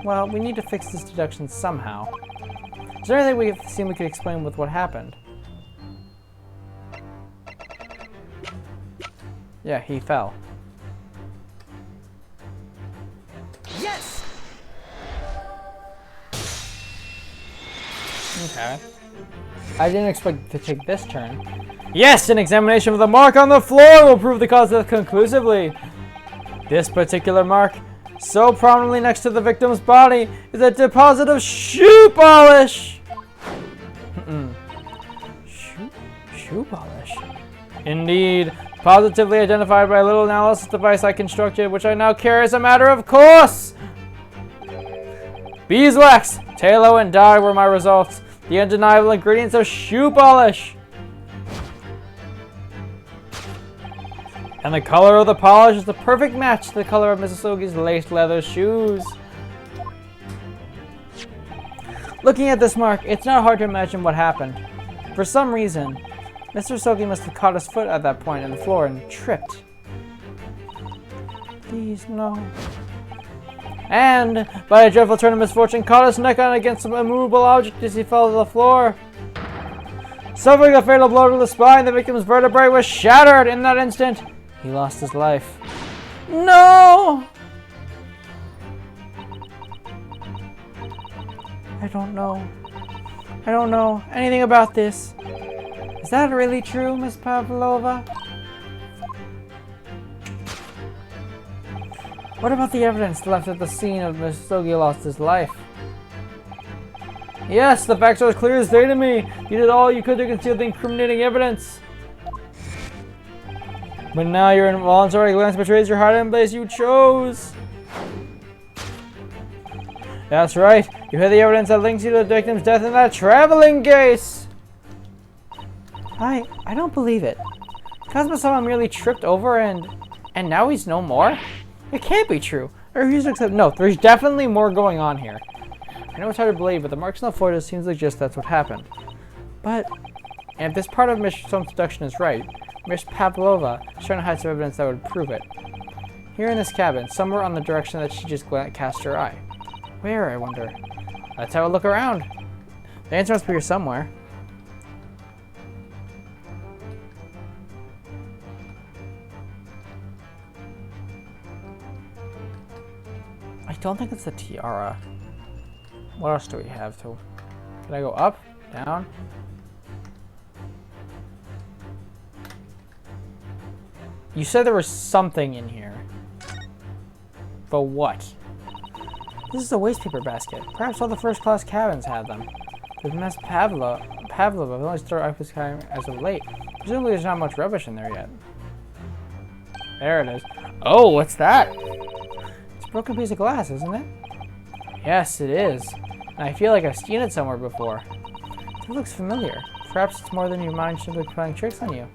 [SPEAKER 1] Well, we need to fix this deduction somehow. Is there anything we could explain with what happened? Yeah, he fell.
[SPEAKER 3] Yes!
[SPEAKER 1] Okay. I didn't expect to take this turn. Yes, an examination of the mark on the floor will prove the cause of death conclusively. This particular mark, so prominently next to the victim's body, is a deposit of shoe polish. Shoe polish? Indeed. Positively identified by a little analysis device I constructed, which I now carry as a matter of course. Beeswax, tallow, and dye were my results. The undeniable ingredients of shoe polish. And the color of the polish is the perfect match to the color of Mrs. Sogi's laced leather shoes. Looking at this mark, it's not hard to imagine what happened. For some reason, Mr. Sogi must have caught his foot at that point in the floor and tripped. Please, no. And, by a dreadful turn of misfortune, caught his neck on against some immovable object as he fell to the floor. Suffering a fatal blow to the spine, the victim's vertebrae was shattered. In that instant, he lost his life. No! I don't know anything about this. Is that really true, Miss Pavlova? What about the evidence left at the scene of Mr. Sogi lost his life? Yes, the facts are as clear as day to me. You did all you could to conceal the incriminating evidence. But now your involuntary glance betrays your hiding place you chose. That's right. You had the evidence that links you to the victim's death in that traveling case. I don't believe it. Cosmo-sama merely tripped over and now he's no more? It can't be true. I refuse to accept. No, there's definitely more going on here. I know it's hard to believe, but the marks on the floor just seems like that's what happened. But, and if this part of Miss Some's deduction is right, Miss Pavlova is trying to hide some evidence that would prove it. Here in this cabin, somewhere on the direction that she just cast her eye. Where, I wonder? Let's have a look around. The answer must be here somewhere. I don't think it's the tiara. What else do we have to? Can I go up? Down? You said there was something in here. But what? This is a waste paper basket. Perhaps all the first-class cabins have them. But Miss Pavlova only started up this kind as of late. Presumably there's not much rubbish in there yet. There it is. Oh, what's that? It's a broken piece of glass, isn't it? Yes, it is. And I feel like I've seen it somewhere before. It looks familiar. Perhaps it's more than your mind simply playing tricks on you.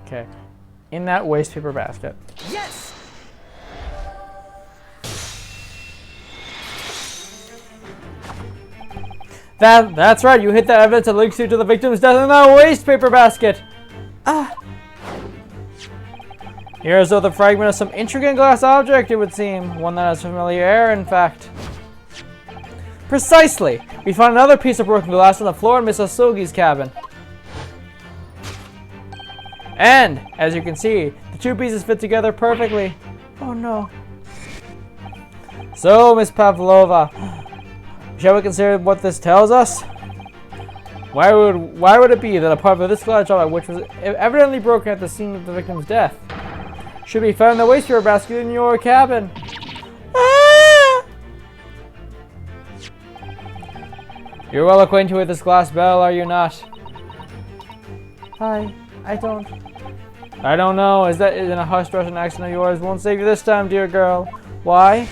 [SPEAKER 1] Okay, in that waste paper basket.
[SPEAKER 3] Yes!
[SPEAKER 1] That's right, you hit that evidence that links you to the victim's death in that waste paper basket. Ah. Here's the fragment of some intricate glass object, it would seem. One that has familiar air, in fact. Precisely! We found another piece of broken glass on the floor in Miss Sogi's cabin. And, as you can see, the two pieces fit together perfectly. Oh no. So, Miss Pavlova, shall we consider what this tells us? Why would it be that a part of this glass object, which was evidently broken at the scene of the victim's death, should be found in the waste paper basket in your cabin? Ah! You're well acquainted with this glass bell, are you not? I don't. I don't know. Is that in a hushed Russian accent of yours? Won't save you this time, dear girl. Why?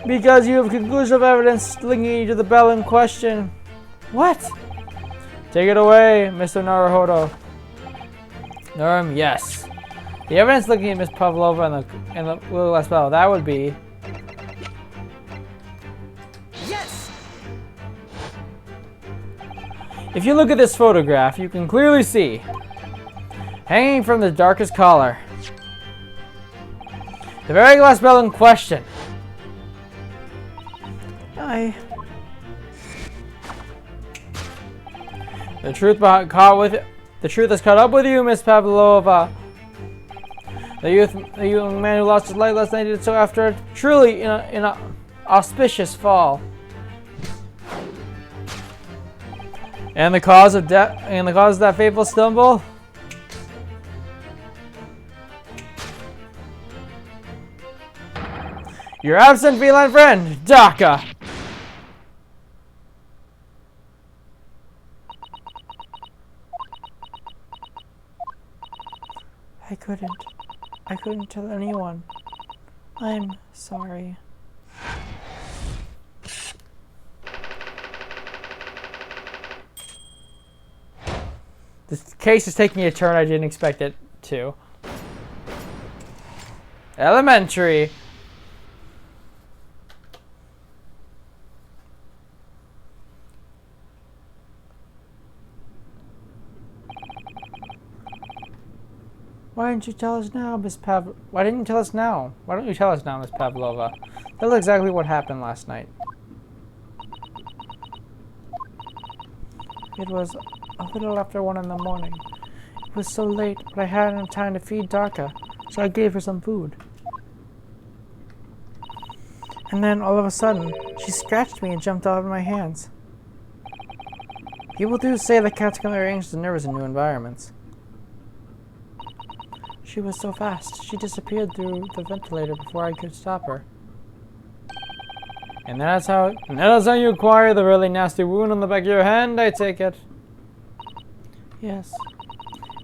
[SPEAKER 1] Because you have conclusive evidence linking you to the bell in question. What? Take it away, Mr. Naruhodo. Yes. The evidence looking at Miss Pavlova and the little glass bell, that would be...
[SPEAKER 3] Yes!
[SPEAKER 1] If you look at this photograph, you can clearly see, hanging from the darkest collar, the very glass bell in question. The truth has caught up with you, Miss Pavlova. The young man who lost his life last night did so after a truly in a auspicious fall. And the cause of death and the cause of that fateful stumble? Your absent feline friend, Daka. I couldn't tell anyone. I'm sorry. This case is taking a turn I didn't expect it to. Elementary. Why didn't you tell us now, Miss Why didn't you tell us now? Why don't you tell us now, Miss Pavlova? Tell us exactly what happened last night. It was a little after 1 in the morning. It was so late, but I hadn't enough time to feed Darka, so I gave her some food. And then, all of a sudden, she scratched me and jumped out of my hands. People do say that cats can be very anxious and nervous in new environments. She was so fast, she disappeared through the ventilator before I could stop her. And that's how you acquire the really nasty wound on the back of your hand, I take it. Yes.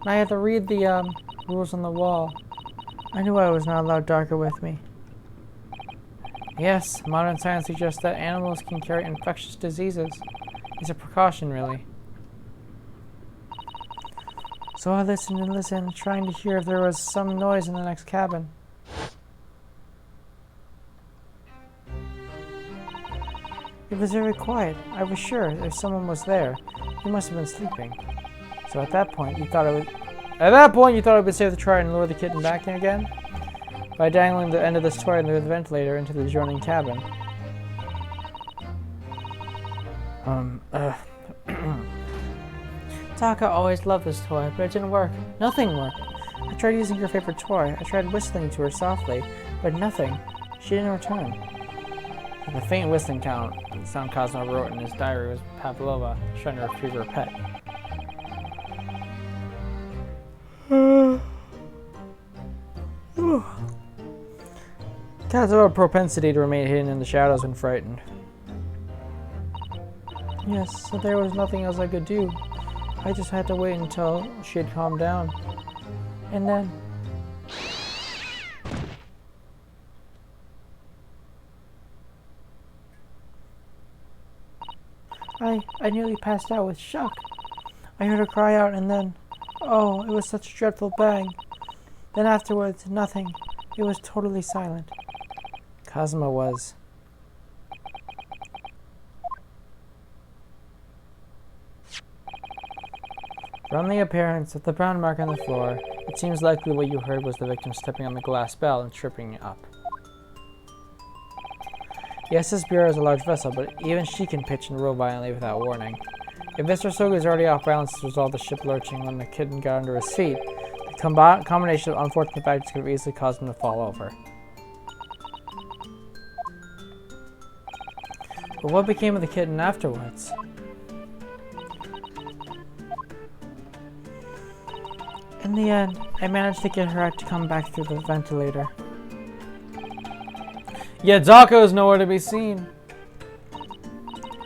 [SPEAKER 1] And I had to read the rules on the wall. I knew I was not allowed Darka with me. Yes, modern science suggests that animals can carry infectious diseases. It's a precaution, really. So I listened and listened, trying to hear if there was some noise in the next cabin. It was very quiet. I was sure if someone was there, he must have been sleeping. So at that point, you thought it would be safe to try and lure the kitten back in again by dangling the end of this toy under the ventilator into the adjoining cabin. Taka always loved this toy, but it didn't work. Nothing worked. I tried using her favorite toy. I tried whistling to her softly, but nothing. She didn't return. The faint whistling sound Cosmo wrote in his diary was Pavlova trying to retrieve her pet. Cats have a propensity to remain hidden in the shadows when frightened. Yes, so there was nothing else I could do. I just had to wait until she had calmed down. And then... I nearly passed out with shock. I heard her cry out and then... Oh, it was such a dreadful bang. Then afterwards, nothing. It was totally silent. Cosmo was... From the appearance of the brown mark on the floor, it seems likely what you heard was the victim stepping on the glass bell and tripping it up. The SS Bureau is a large vessel, but even she can pitch and roll violently without warning. If Mr. Soga is already off balance as a result of the ship lurching when the kitten got under his feet, the combination of unfortunate factors could have easily caused him to fall over. But what became of the kitten afterwards? In the end, I managed to get her to come back through the ventilator. Yeah, Daka is nowhere to be seen.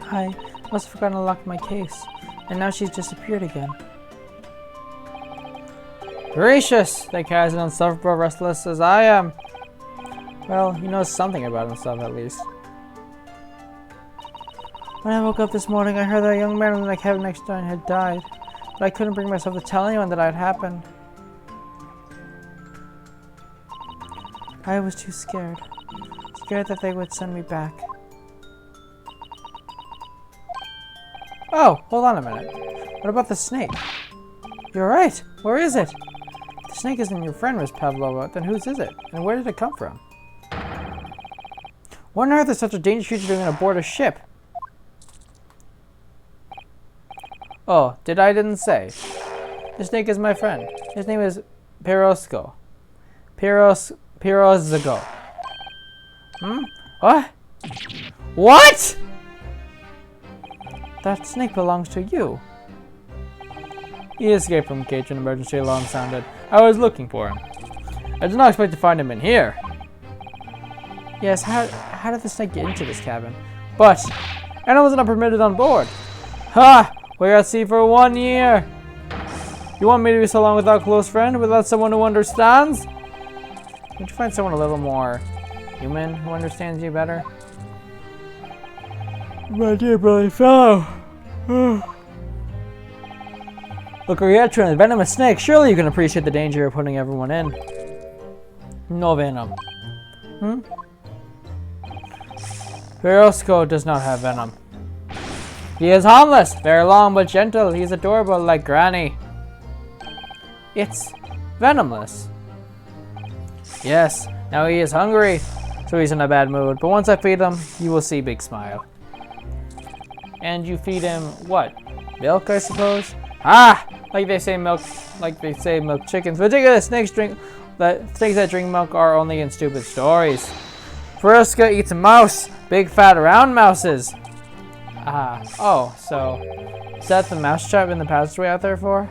[SPEAKER 1] I must have forgotten to lock my case, and now she's disappeared again. Gracious! That guy is as insufferable restless as I am. Well, he knows something about himself at least. When I woke up this morning, I heard that a young man in the cabin next door had died. But I couldn't bring myself to tell anyone that it had happened. I was too scared. Scared that they would send me back. Oh, hold on a minute. What about the snake? You're right. Where is it? If the snake isn't your friend, Miss Pavlova, then whose is it? And where did it come from? What on earth is such a dangerous creature doing aboard a ship? Oh, didn't say. The snake is my friend. His name is Pirosco. Pirosgo. What? What? That snake belongs to you. He escaped from the cage when emergency alarm sounded. I was looking for him. I did not expect to find him in here. Yes, how did the snake get into this cabin? But animals are not permitted on board. Ha! We're at sea for 1 year. You want me to be so long without a close friend, without someone who understands? Can't you find someone a little more human who understands you better? My dear brother fellow. Look, are you a venomous snake? Surely you can appreciate the danger you're putting everyone in. No venom. Pirosco does not have venom. He is harmless, very long but gentle. He's adorable like Granny. It's venomless. Yes, now he is hungry, so he's in a bad mood. But once I feed him, you will see big smile. And you feed him what? Milk, I suppose? Ah! Like they say milk chickens. But snakes that drink milk are only in stupid stories. Frisco eats a mouse. Big fat round mouses. Oh, so is that the mousetrap in the passageway out there for?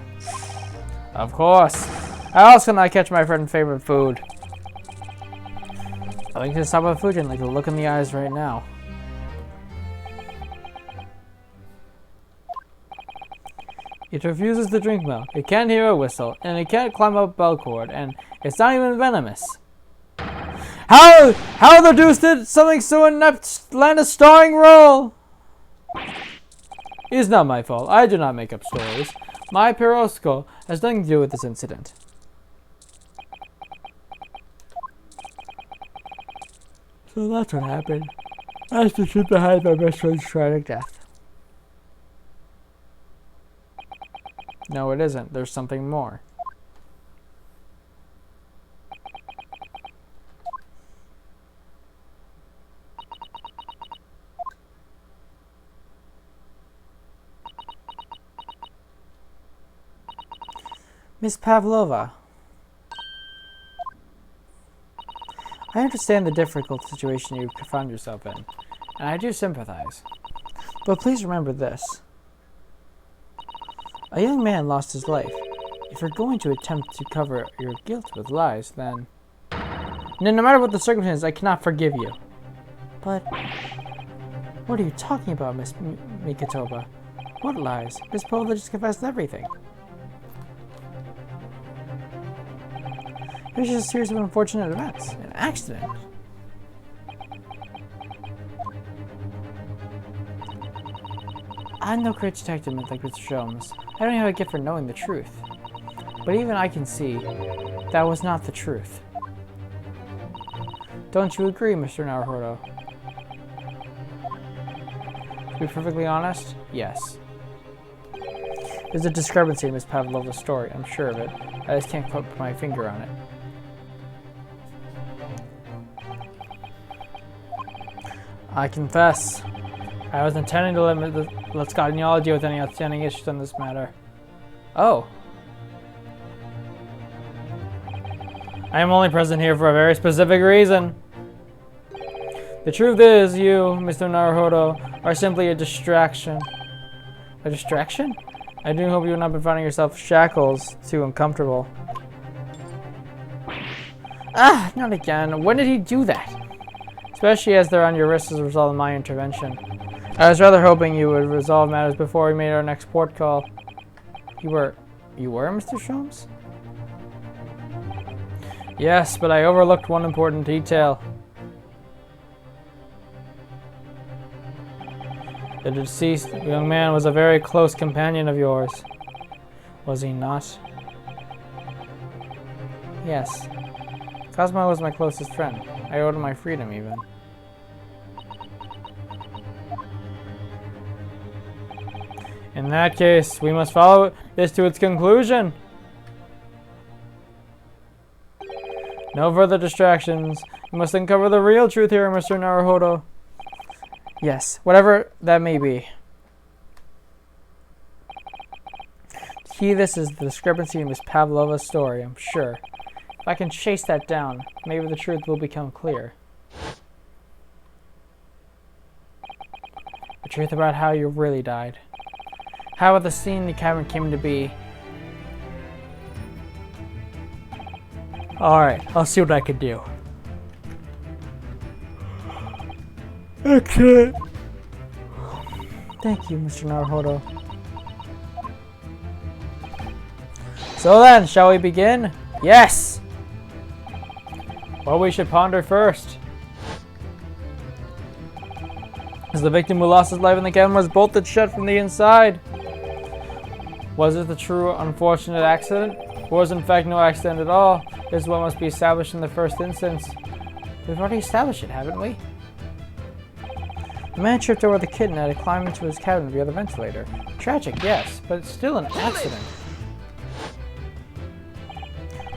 [SPEAKER 1] Of course. How else can I catch my friend's favorite food? I think to stop with food and like a look in the eyes right now. It refuses to drink milk. It can't hear a whistle, and it can't climb up a bell cord, and it's not even venomous. How the deuce did something so inept land a starring role? It's not my fault. I do not make up stories. My Pirosco has nothing to do with this incident. So that's what happened. That's the truth behind my best friend's tragic death. No, it isn't. There's something more. Miss Pavlova, I understand the difficult situation you found yourself in, and I do sympathize. But please remember this. A young man lost his life. If you're going to attempt to cover your guilt with lies, then no matter what the circumstances, I cannot forgive you. But what are you talking about, Miss Mikitoba? What lies? Miss Pavlova just confessed everything. It was just a series of unfortunate events. An accident. I'm no great detective like Mr. Holmes. I don't have a gift for knowing the truth. But even I can see that was not the truth. Don't you agree, Mr. Naruhodo? To be perfectly honest, yes. There's a discrepancy in Miss Pavlova's story, I'm sure of it. I just can't put my finger on it. I confess, I was intending to limit the Lascagnology with any outstanding issues on this matter. Oh. I am only present here for a very specific reason. The truth is, you, Mr. Naruhodo, are simply a distraction. A distraction? I do hope you have not been finding yourself shackles too uncomfortable. Ah, not again. When did he do that? Especially as they're on your wrists as a result of my intervention. I was rather hoping you would resolve matters before we made our next port call. You were, Mr. Holmes? Yes, but I overlooked one important detail. The deceased young man was a very close companion of yours. Was he not? Yes. Cosmo was my closest friend. I owed him my freedom, even. In that case, we must follow this to its conclusion. No further distractions. We must uncover the real truth here, Mr. Naruhodo. Yes, whatever that may be. The key to this is the discrepancy in Miss Pavlova's story, I'm sure. If I can chase that down, maybe the truth will become clear. The truth about how you really died. How the scene in the cabin came to be. Alright, I'll see what I can do. Okay. Thank you, Mr. Naruhodo. So then, shall we begin? Yes! What we should ponder first is the victim who lost his life in the cabin was bolted shut from the inside. Was it the true unfortunate accident? Or was in fact no accident at all? This is what must be established in the first instance. We've already established it, haven't we? The man tripped over the kitten and had to climb into his cabin via the ventilator. Tragic, yes, but it's still an accident.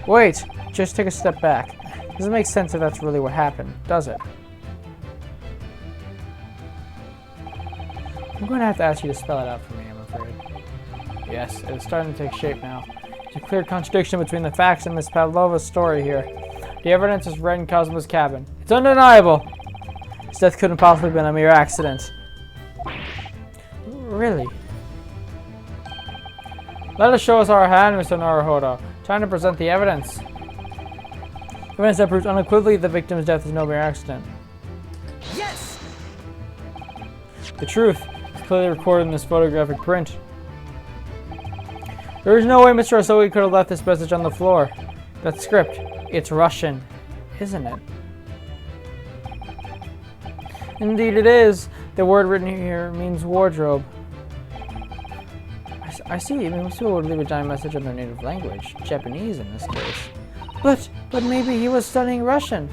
[SPEAKER 1] Wait, just take a step back. Doesn't make sense if that's really what happened, does it? I'm going to have to ask you to spell it out for me, I'm afraid. Yes, it's starting to take shape now. There's a clear contradiction between the facts and Miss Pavlova's story here. The evidence is right in Cosmo's cabin. It's undeniable! His death couldn't possibly have been a mere accident. Really? Let us show us our hand, Mr. Naruhodo. Trying to present the evidence. Evidence that proves unequivocally the victim's death is no mere accident.
[SPEAKER 3] Yes!
[SPEAKER 1] The truth is clearly recorded in this photographic print. There is no way Mr. Asogi could have left this message on the floor. That script, it's Russian, isn't it? Indeed it is. The word written here means wardrobe. I see. I mean, most people would leave a dying message in their native language. Japanese in this case. But maybe he was studying Russian.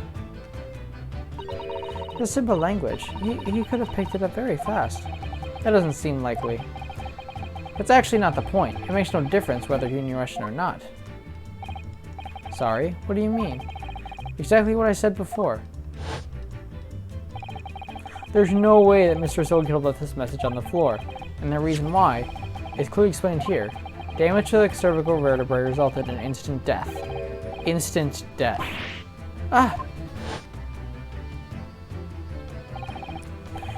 [SPEAKER 1] It's a simple language. He could have picked it up very fast. That doesn't seem likely. That's actually not the point. It makes no difference whether he knew Russian or not. Sorry? What do you mean? Exactly what I said before. There's no way that Mr. Asogi could have left this message on the floor, and the reason why is clearly explained here. Damage to the cervical vertebrae resulted in instant death. Instant death. Ah!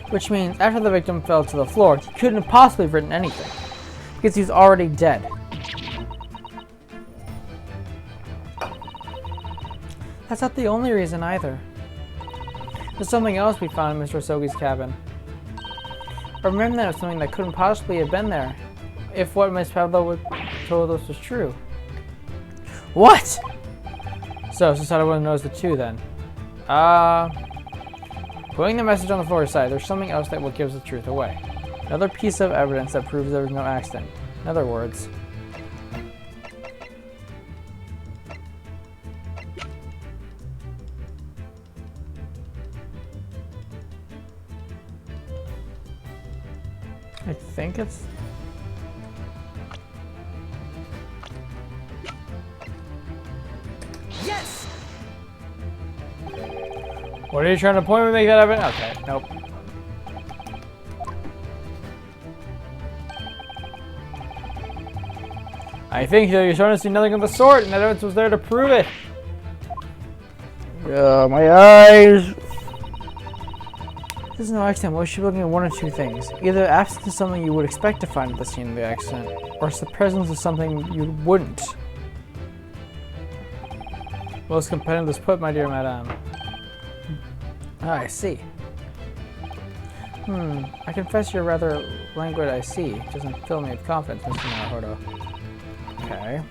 [SPEAKER 1] Which means after the victim fell to the floor, he couldn't have possibly have written anything, because he was already dead. That's not the only reason either. There's something else we found in Mr. Asogi's cabin. Remember that it was something that couldn't possibly have been there, if what Miss Pavlova told us was true. What? So, since everyone knows the two then. Putting the message on the floor aside, there's something else that will give the truth away. Another piece of evidence that proves there was no accident. In other words, I think it's...
[SPEAKER 3] Yes!
[SPEAKER 1] What are you trying to point me to make that happen? Okay, nope. I think that you're starting to see nothing of the sort, and that evidence was there to prove it. My eyes. This is no accident. We should be looking at one or two things. Either absence of something you would expect to find at the scene of the accident, or it's the presence of something you wouldn't. Most competently put, my dear madame. Ah, I see. I confess you're rather languid, I see. It doesn't fill me with confidence, Mr. Naruhodo. Okay.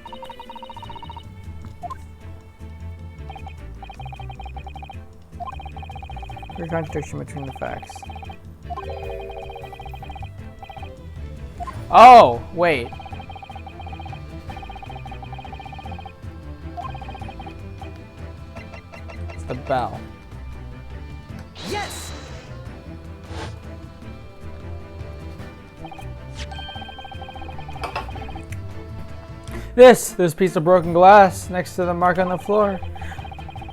[SPEAKER 1] Clear contradiction between the facts. Oh, wait. It's the bell.
[SPEAKER 3] Yes!
[SPEAKER 1] This piece of broken glass next to the mark on the floor.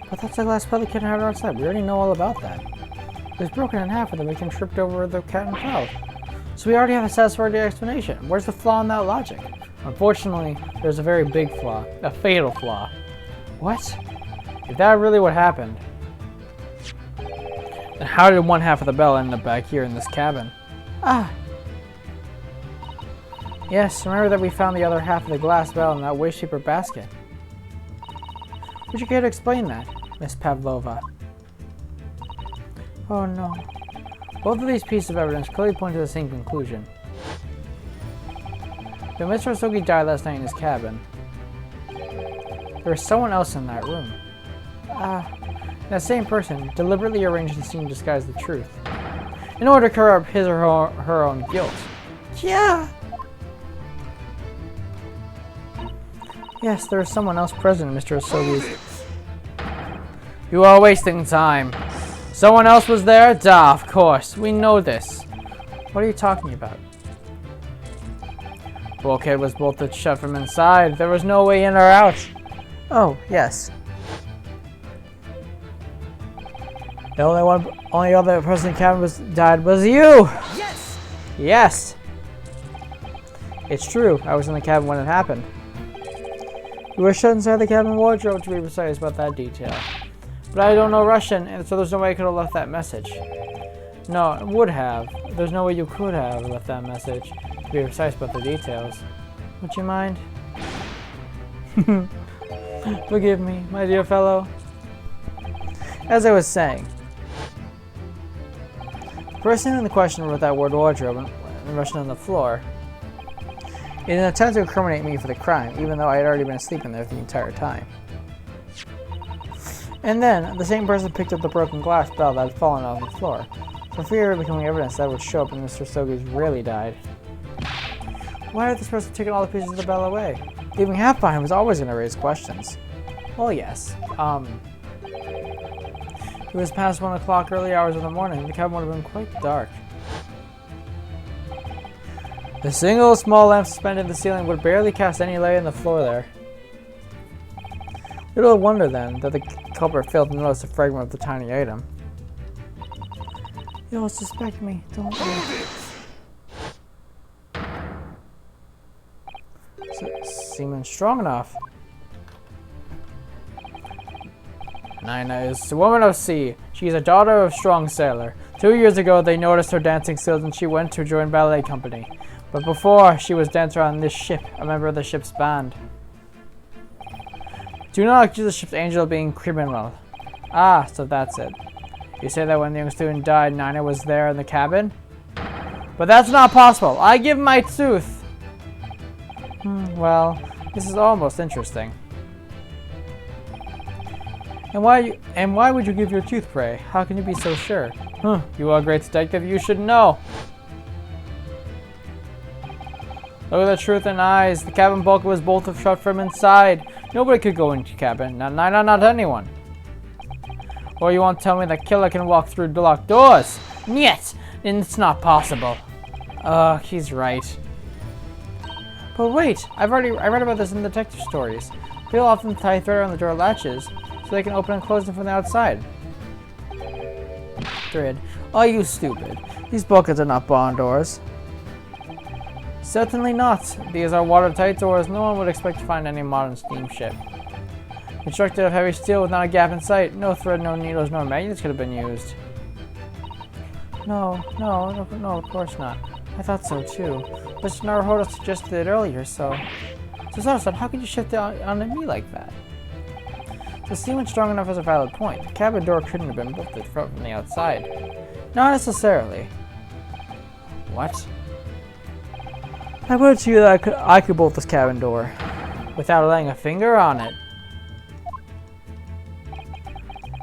[SPEAKER 1] But that's the glass probably couldn't have it outside. We already know all about that. It was broken in half and the victim tripped over the cat and fell. So we already have a satisfactory explanation. Where's the flaw in that logic? Unfortunately, there's a very big flaw. A fatal flaw. What? If that really what happened, then how did one half of the bell end up back here in this cabin? Ah! Yes, remember that we found the other half of the glass bell in that waste paper basket. Would you care to explain that, Miss Pavlova? Oh no. Both of these pieces of evidence clearly point to the same conclusion. When Mr. Osogi died last night in his cabin, there was someone else in that room. That same person deliberately arranged the scene to disguise the truth, in order to cover up his or her own guilt. Yeah! Yes, there was someone else present, Mr. Osogi's. You are wasting time. Someone else was there? Duh, of course. We know this. What are you talking about? The bulkhead was bolted shut from inside. There was no way in or out. Oh, yes. The only other person in the cabin died was you!
[SPEAKER 3] Yes!
[SPEAKER 1] Yes! It's true. I was in the cabin when it happened. You were shut inside the cabin wardrobe, to be precise about that detail. But I don't know Russian, and so there's no way I could have left that message. No, it would have. There's no way you could have left that message, to be precise about the details. Would you mind? Forgive me, my dear fellow. As I was saying, the person in the question wrote that word wardrobe in Russian on the floor in an attempt to incriminate me for the crime, even though I had already been asleep in there the entire time. And then, the same person picked up the broken glass bell that had fallen on the floor, for fear of becoming evidence that would show up when Mr. Osogi's really died. Why had this person taken all the pieces of the bell away? Leaving half behind was always going to raise questions. Well, yes. It was past 1 o'clock, early hours of the morning. The cabin would have been quite dark. The single small lamp suspended in the ceiling would barely cast any light on the floor there. Little wonder, then, that the culprit failed to notice a fragment of the tiny item. You'll suspect me, don't you? Seeming strong enough. Nina is a woman of sea. She is a daughter of a strong sailor. 2 years ago, they noticed her dancing skills and she went to join ballet company. But before, she was dancer on this ship, a member of the ship's band. Do not accuse the ship's angel of being criminal. Ah, so that's it. You say that when the young student died, Nina was there in the cabin? But that's not possible. I give my tooth. Well, this is almost interesting. And why would you give your tooth, pray? How can you be so sure? You are a great detective. You should know. Look at the truth in eyes. The cabin bulkhead was bolted shut from inside. Nobody could go into the cabin. Not anyone. Or you want to tell me that killer can walk through the locked doors? Niet! It's not possible. He's right. But wait, I read about this in detective stories. People often tie thread on the door latches so they can open and close them from the outside. Thread. Oh, you stupid. These bulkheads are not barn doors. Certainly not. These are watertight doors. No one would expect to find any modern steamship. Constructed of heavy steel with not a gap in sight. No thread, no needles, no magnets could have been used. No, of course not. I thought so too. Mr. Naruhodo suggested it earlier, so... So, how could you shift it onto me like that? The seaman strong enough is a valid point. The cabin door couldn't have been bolted from the outside. Not necessarily. What? I put it to you that I could bolt this cabin door without laying a finger on it.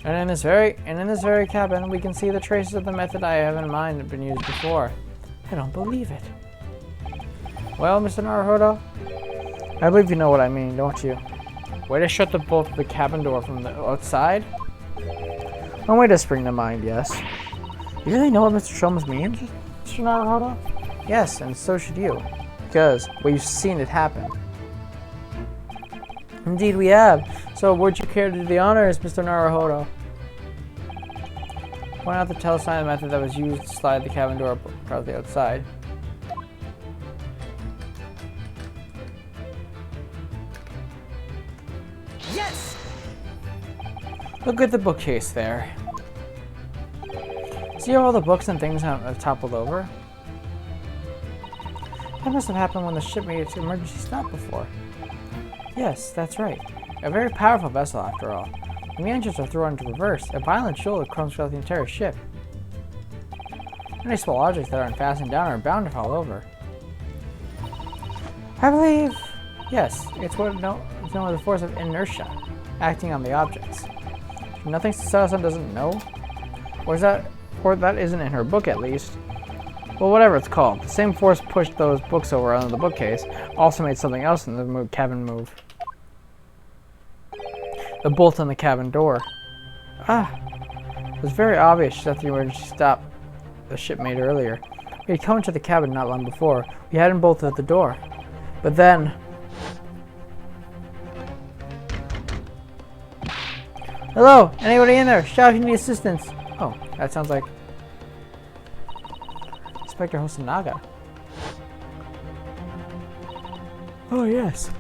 [SPEAKER 1] And in this very cabin, we can see the traces of the method I have in mind have been used before. I don't believe it. Well, Mr. Naruhodo, I believe you know what I mean, don't you? Way to shut the bolt of the cabin door from the outside? One way to spring to mind, yes. You really know what Mr. Sholmes means, Mr. Naruhodo? Yes, and so should you. Because, well, you've seen it happen. Indeed we have. So would you care to do the honors, Mr. Naruhodo? Point out the telesign method that was used to slide the cabin door across the outside.
[SPEAKER 3] Yes!
[SPEAKER 1] Look at the bookcase there. See how all the books and things have toppled over? That must have happened when the ship made its emergency stop before. Yes, that's right. A very powerful vessel, after all. When the engines are thrown into reverse, a violent shoulder comes throughout the entire ship. Any small objects that aren't fastened down are bound to fall over. I believe... Yes, it's known as the Force of Inertia, acting on the objects. Nothing Susan doesn't know? Or that isn't in her book, at least. Well, whatever it's called, the same force pushed those books over onto the bookcase, also made something else in the cabin move. The bolt on the cabin door. Ah, it was very obvious that the emergency stop the ship made earlier. We had come into the cabin not long before. We hadn't bolted the door. But then... Hello! Anybody in there? Shout if you need assistance! Oh, that sounds like... Inspector Hosonaga. Oh, yes.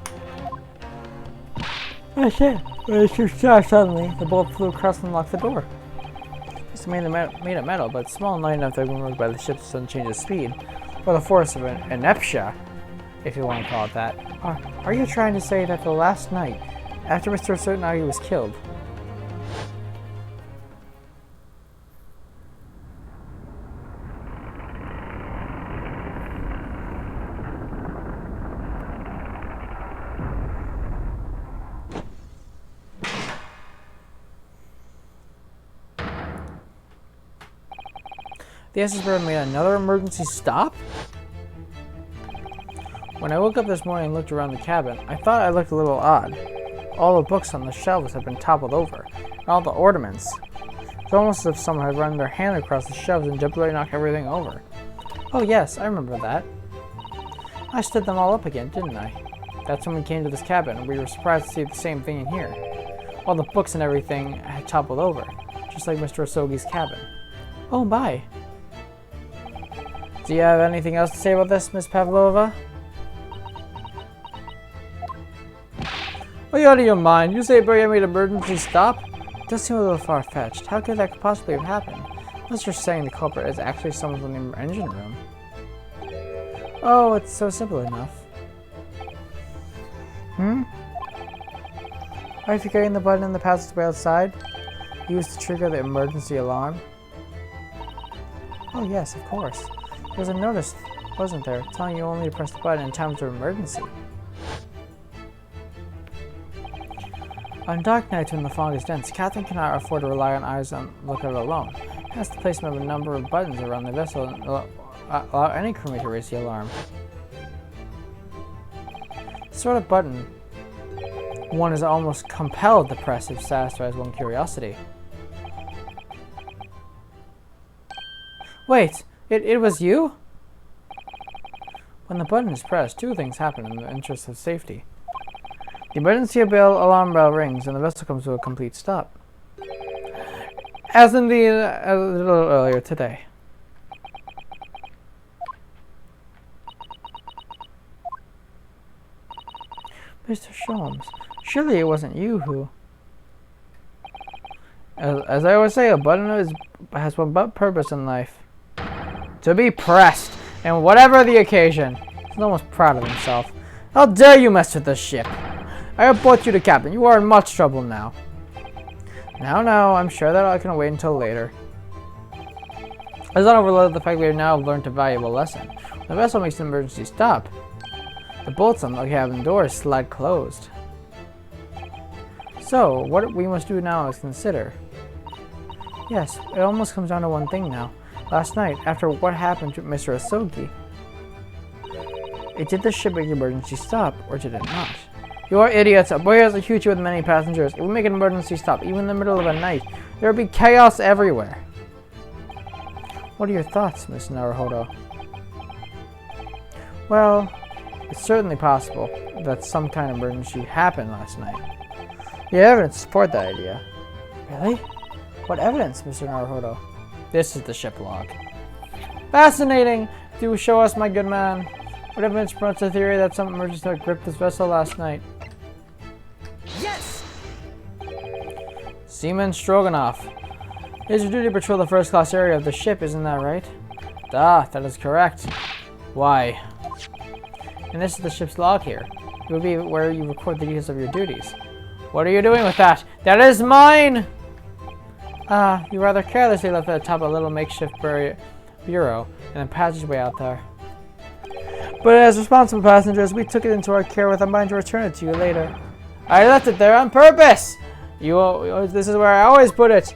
[SPEAKER 1] That's it. It's just suddenly, the bolt flew across and locked the door. It's made of metal, but small and light enough that it won't move by the ship's sudden change of speed, or the force of inertia, if you want to call it that. Are you trying to say that the last night, after Mr. Hosonaga was killed, the SS Bird made another emergency stop? When I woke up this morning and looked around the cabin, I thought I looked a little odd. All the books on the shelves had been toppled over, and all the ornaments. It's almost as if someone had run their hand across the shelves and deliberately knocked everything over. Oh yes, I remember that. I stood them all up again, didn't I? That's when we came to this cabin, and we were surprised to see the same thing in here. All the books and everything had toppled over, just like Mr. Osogi's cabin. Oh my! Do you have anything else to say about this, Miss Pavlova? Are you out of your mind? You say Barry made an emergency stop? It does seem a little far-fetched. How could that possibly have happened? Unless you're saying the culprit is actually someone from the engine room. Oh, it's so simple enough. Are you forgetting the button in the passageway outside? Used to trigger the emergency alarm? Oh yes, of course. There was a notice, wasn't there, telling you only to press the button in times of emergency. On dark nights when the fog is dense, Captain cannot afford to rely on eyes on lookout alone. Hence the placement of a number of buttons around the vessel and allow any crewmate to raise the alarm. The sort of button one is almost compelled to press if satisfies one's curiosity. Wait! It was you? When the button is pressed, two things happen in the interest of safety. The emergency alarm bell rings and the vessel comes to a complete stop. As indeed a little earlier today. Mr. Sholmes, surely it wasn't you who... As I always say, a button has one but purpose in life. To be pressed, and whatever the occasion. He's almost proud of himself. How dare you mess with this ship? I have brought you to captain. You are in much trouble now. Now, I'm sure that I can wait until later. Let's not overlook the fact we have now learned a valuable lesson. When the vessel makes an emergency stop, the bolts on the cabin doors slide closed. So, what we must do now is consider. Yes, it almost comes down to one thing now. Last night, after what happened to Mr. Asogi, did the ship make an emergency stop, or did it not? You are idiots! A boy has a huge ship with many passengers. If we make an emergency stop, even in the middle of the night, there would be chaos everywhere. What are your thoughts, Miss Naruhodo? Well, it's certainly possible that some kind of emergency happened last night. The evidence support that idea. Really? What evidence, Mr. Naruhodo? This is the ship log. Fascinating! Do show us, my good man. What evidence promotes the theory that some emergency had gripped this vessel last night?
[SPEAKER 3] Yes!
[SPEAKER 1] Seaman Stroganoff. It is your duty to patrol the first-class area of the ship, isn't that right? Ah, that is correct. Why? And this is the ship's log here. It would be where you record the details of your duties. What are you doing with that? That is mine! Ah, you rather carelessly left it at the top of a little makeshift bureau in the passageway out there. But as responsible passengers, we took it into our care with a mind to return it to you later. I left it there on purpose! This is where I always put it!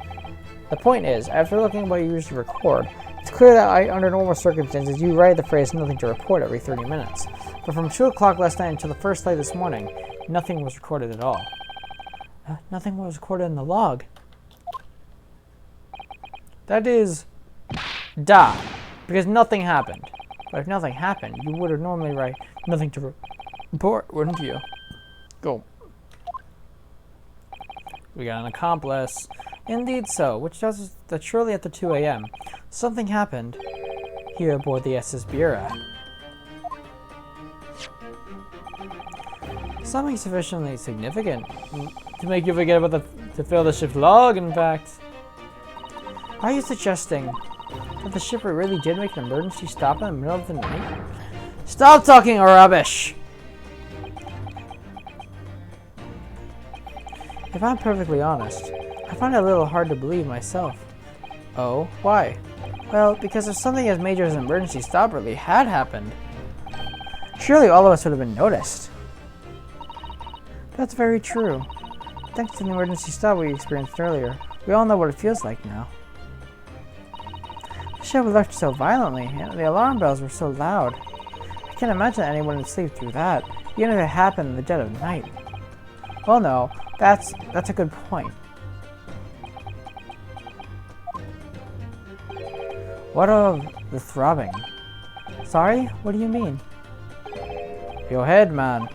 [SPEAKER 1] The point is, after looking at what you usually record, it's clear that under normal circumstances, you write the phrase "nothing to report" every 30 minutes. But from 2 o'clock last night until the first light this morning, nothing was recorded at all. Nothing was recorded in the log. That is... because nothing happened. But if nothing happened, you would have normally write "nothing to report," wouldn't you? Go. We got an accomplice. Indeed so, which tells us that shortly after 2 a.m., something happened here aboard the SS Bureau. Something sufficiently significant to make you forget about to fill the ship's log, in fact. Are you suggesting that the ship really did make an emergency stop in the middle of the night? Stop talking rubbish! If I'm perfectly honest, I find it a little hard to believe myself. Oh, why? Well, because if something as major as an emergency stop really had happened, surely all of us would have been noticed. That's very true. Thanks to the emergency stop we experienced earlier, we all know what it feels like now. The ship lurched so violently, and the alarm bells were so loud. I can't imagine anyone would sleep through that, even if it happened in the dead of night. Well, no, that's a good point. What of the throbbing? Sorry? What do you mean? Your head, man.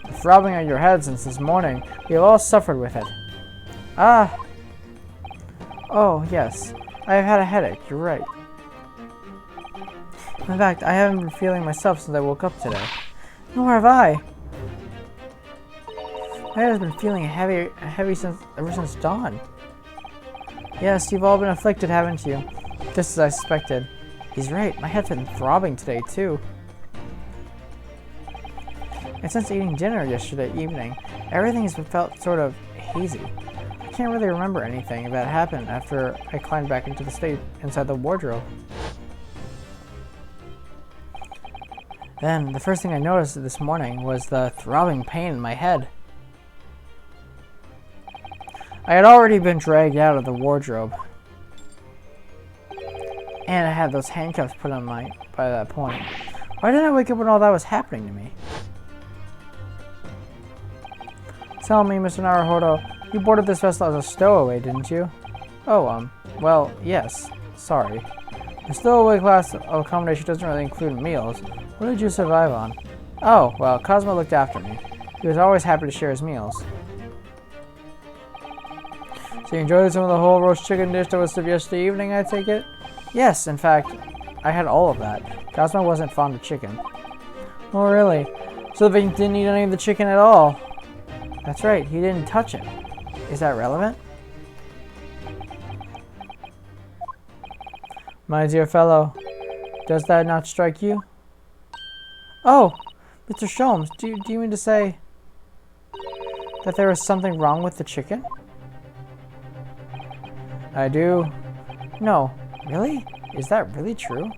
[SPEAKER 1] The throbbing of your head since this morning. We have all suffered with it. Ah! Oh, yes. I have had a headache, you're right. In fact, I haven't been feeling myself since I woke up today. Nor have I. My head has been feeling heavy ever since dawn. Yes, you've all been afflicted, haven't you? Just as I suspected. He's right, my head's been throbbing today, too. And since eating dinner yesterday evening, everything has felt sort of hazy. I can't really remember anything that happened after I climbed back into the state inside the wardrobe. Then, the first thing I noticed this morning was the throbbing pain in my head. I had already been dragged out of the wardrobe. And I had those handcuffs put on by that point. Why didn't I wake up when all that was happening to me? Tell me, Mr. Naruhodo, you boarded this vessel as a stowaway, didn't you? Oh, well, yes. Sorry. The stowaway class of accommodation doesn't really include meals. What did you survive on? Oh, well, Cosmo looked after me. He was always happy to share his meals. So you enjoyed some of the whole roast chicken dish that was served yesterday evening, I take it? Yes, in fact, I had all of that. Cosmo wasn't fond of chicken. Oh, really? So they didn't eat any of the chicken at all? That's right, he didn't touch it. Is that relevant? My dear fellow, does that not strike you? Oh, Mr. Sholmes, do you mean to say that there was something wrong with the chicken? I do. No. Really? Is that really true?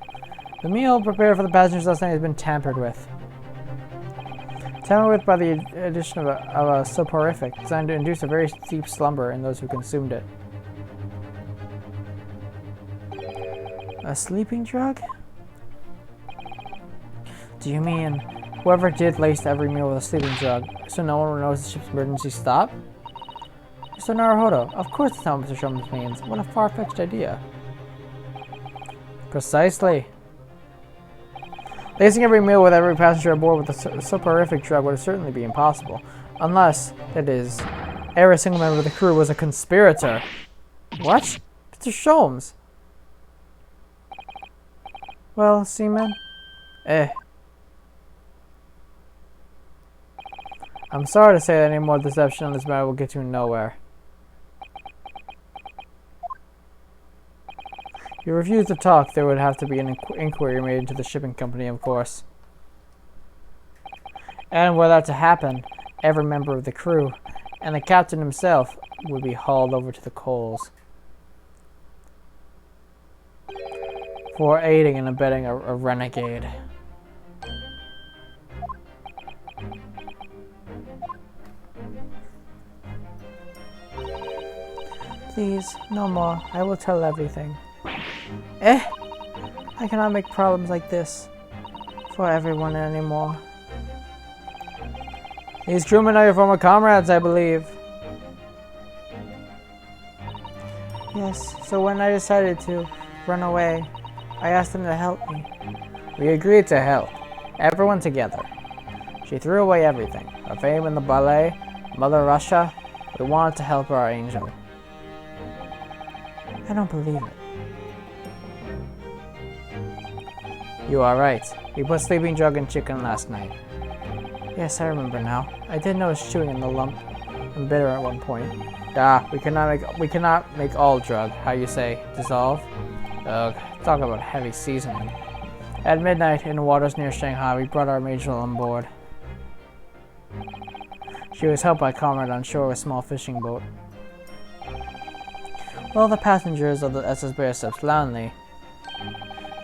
[SPEAKER 1] The meal prepared for the passengers last night has been tampered with. Tampered with by the addition of a soporific designed to induce a very deep slumber in those who consumed it. A sleeping drug? Do you mean whoever did laced every meal with a sleeping drug so no one knows the ship's emergency stop? Mr. Naruhodo, of course that's not what Mr. Sholmes means. What a far-fetched idea. Precisely. Lacing every meal with every passenger aboard with a soporific drug would certainly be impossible. Unless, that is, every single member of the crew was a conspirator. What? Mr. Sholmes? Well, seaman? I'm sorry to say that any more deception on this matter will get you nowhere. If you refuse to talk, there would have to be an inquiry made into the shipping company, of course. And were that to happen, every member of the crew, and the captain himself, would be hauled over to the coals for aiding and abetting a renegade. Please, no more. I will tell everything. I cannot make problems like this for everyone anymore. These crewmen are your former comrades, I believe. Yes, so when I decided to run away, I asked them to help me. We agreed to help. Everyone together. She threw away everything. Her fame in the ballet, Mother Russia. We wanted to help our angel. I don't believe it. You are right. We put sleeping drug in chicken last night. Yes, I remember now. I did notice chewing in the lump and bitter at one point. We cannot make all drug. How you say? Dissolve? Ugh, talk about heavy seasoning. At midnight, in waters near Shanghai, we brought our angel on board. She was helped by a comrade on shore with a small fishing boat. All the passengers of the SS Bear slept soundly,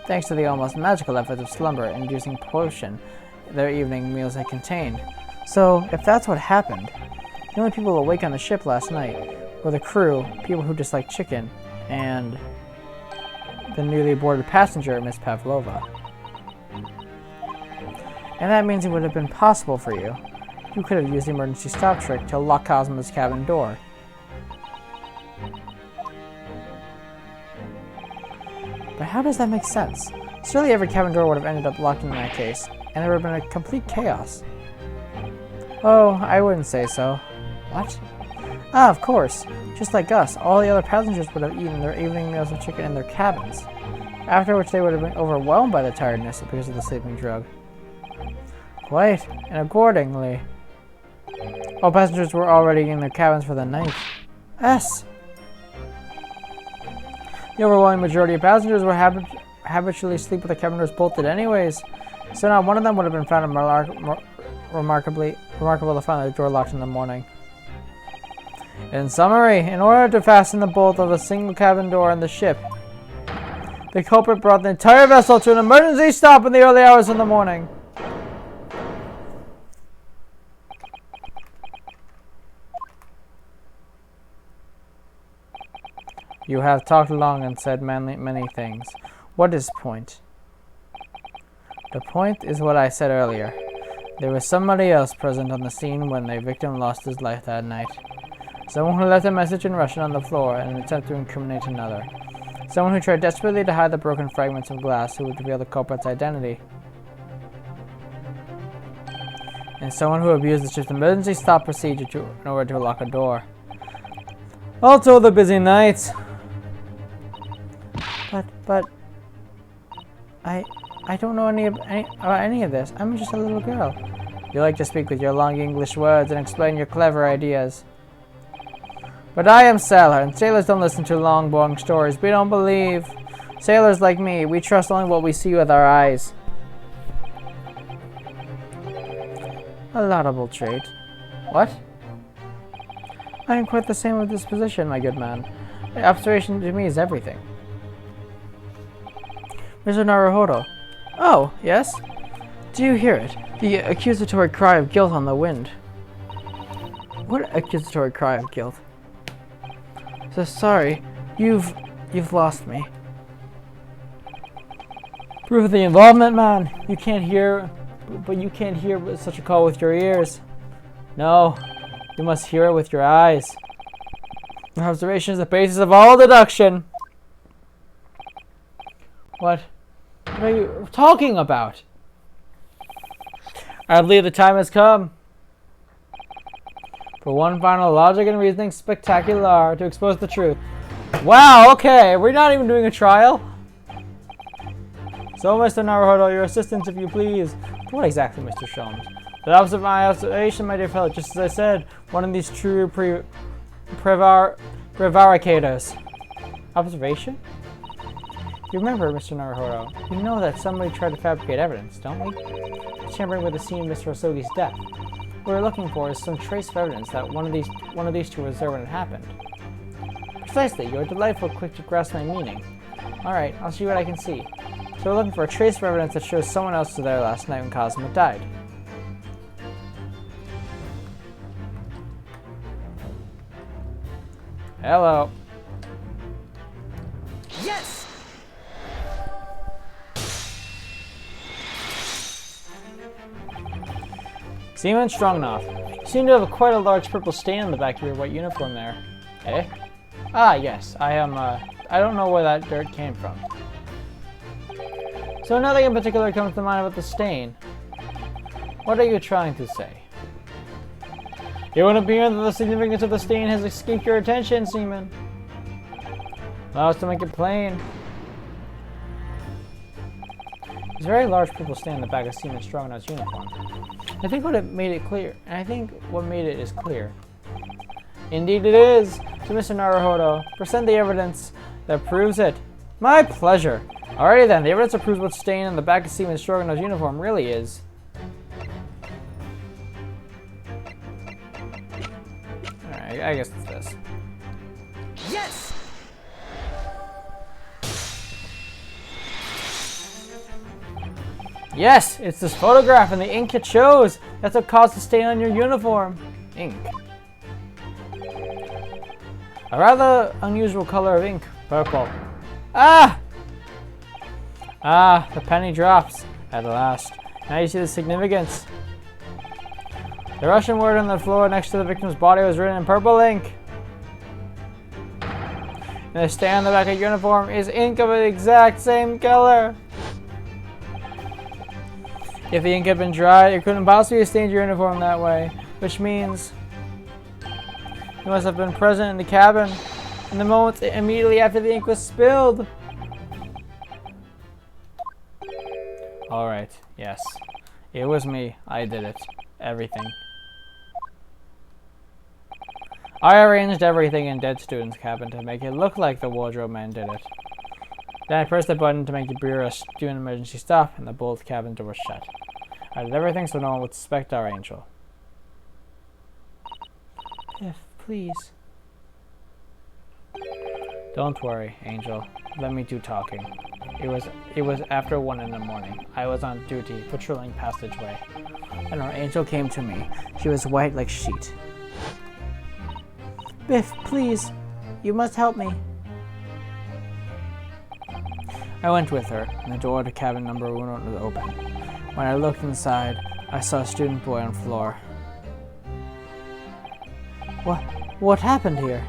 [SPEAKER 1] thanks to the almost magical efforts of slumber inducing potion their evening meals had contained. So, if that's what happened, the only people awake on the ship last night were the crew, people who disliked chicken, and the newly boarded passenger, Miss Pavlova. And that means it would have been possible for you. You could have used the emergency stop trick to lock Cosmo's cabin door. But how does that make sense? Surely every cabin door would have ended up locked in that case, and there would have been a complete chaos. Oh, I wouldn't say so. What? Ah, of course. Just like us, all the other passengers would have eaten their evening meals of chicken in their cabins, after which they would have been overwhelmed by the tiredness because of the sleeping drug. Quite, and accordingly, all passengers were already in their cabins for the night. Yes. The overwhelming majority of passengers were habitually asleep with the cabin doors bolted anyways, so not one of them would have been found remarkable to find the door locked in the morning. In summary, in order to fasten the bolt of a single cabin door on the ship, the culprit brought the entire vessel to an emergency stop in the early hours of the morning. You have talked long and said many things. What is the point? The point is what I said earlier. There was somebody else present on the scene when the victim lost his life that night. Someone who left a message in Russian on the floor in an attempt to incriminate another. Someone who tried desperately to hide the broken fragments of glass who would reveal the culprit's identity. And someone who abused the ship's emergency stop procedure in order to lock a door. Also the busy night. But I don't know about any of this. I'm just a little girl. You like to speak with your long English words and explain your clever ideas. But I am sailor, and sailors don't listen to long, boring stories. We don't believe. Sailors like me, we trust only what we see with our eyes. A laudable trait. What? I am quite the same of disposition, my good man. Observation to me is everything. Mr. Naruhodo. Oh, yes? Do you hear it? The accusatory cry of guilt on the wind. What accusatory cry of guilt? So sorry, you've lost me. Proof of the involvement, man. You can't hear, but you can't hear such a call with your ears. No, you must hear it with your eyes. Observation is the basis of all deduction. What are you talking about? I believe the time has come for one final logic and reasoning spectacular to expose the truth. Wow, okay, we're not even doing a trial. So, Mr. Naruhodo, your assistance, if you please. What exactly, Mr. Sholmes? The opposite of my observation, my dear fellow, just as I said, one of these true prevaricators. Observation? You remember, Mr. Naruhodo, you know that somebody tried to fabricate evidence, don't we? Tampering with the scene of Mr. Osogi's death. What we're looking for is some trace of evidence that one of these two was there when it happened. Precisely, you're delightful quick to grasp my meaning. Alright, I'll see what I can see. So we're looking for a trace of evidence that shows someone else was there last night when Cosmo died. Hello.
[SPEAKER 3] Yes!
[SPEAKER 1] Seaman Strongnoff, you seem to have quite a large purple stain on the back of your white uniform there. Eh? Ah, yes, I don't know where that dirt came from. So nothing in particular comes to mind about the stain. What are you trying to say? It would appear that the significance of the stain has escaped your attention, Seaman. Allow us to make it plain. There's a very large purple stain on the back of Seaman Strongnoff's uniform. I think what made it is clear. Indeed it is. To Mr. Naruhodo, present the evidence that proves it. My pleasure. Alrighty then, the evidence that proves what stain on the back of Seaman Stroganoff's uniform really is. Alright, I guess it's this.
[SPEAKER 3] Yes!
[SPEAKER 1] Yes, it's this photograph and the ink it shows. That's what caused the stain on your uniform. Ink. A rather unusual color of ink. Purple. Ah! Ah, the penny drops. At last. Now you see the significance. The Russian word on the floor next to the victim's body was written in purple ink. And the stain on the back of your uniform is ink of the exact same color. If the ink had been dry, it couldn't possibly have stained your uniform that way. Which means you must have been present in the cabin in the moment immediately after the ink was spilled. Alright, yes. It was me. I did it. Everything. I arranged everything in Dead Student's cabin to make it look like the wardrobe man did it. Then I pressed the button to make the bureau do an emergency stop, and the bolt cabin door was shut. I did everything so no one would suspect our angel. If, please. Don't worry, Angel. Let me do talking. It was after 1 in the morning. I was on duty, patrolling passageway. And our angel came to me. She was white like sheet. Biff, please. You must help me. I went with her, and the door to cabin number 1 was open. When I looked inside, I saw a student boy on the floor. What happened here?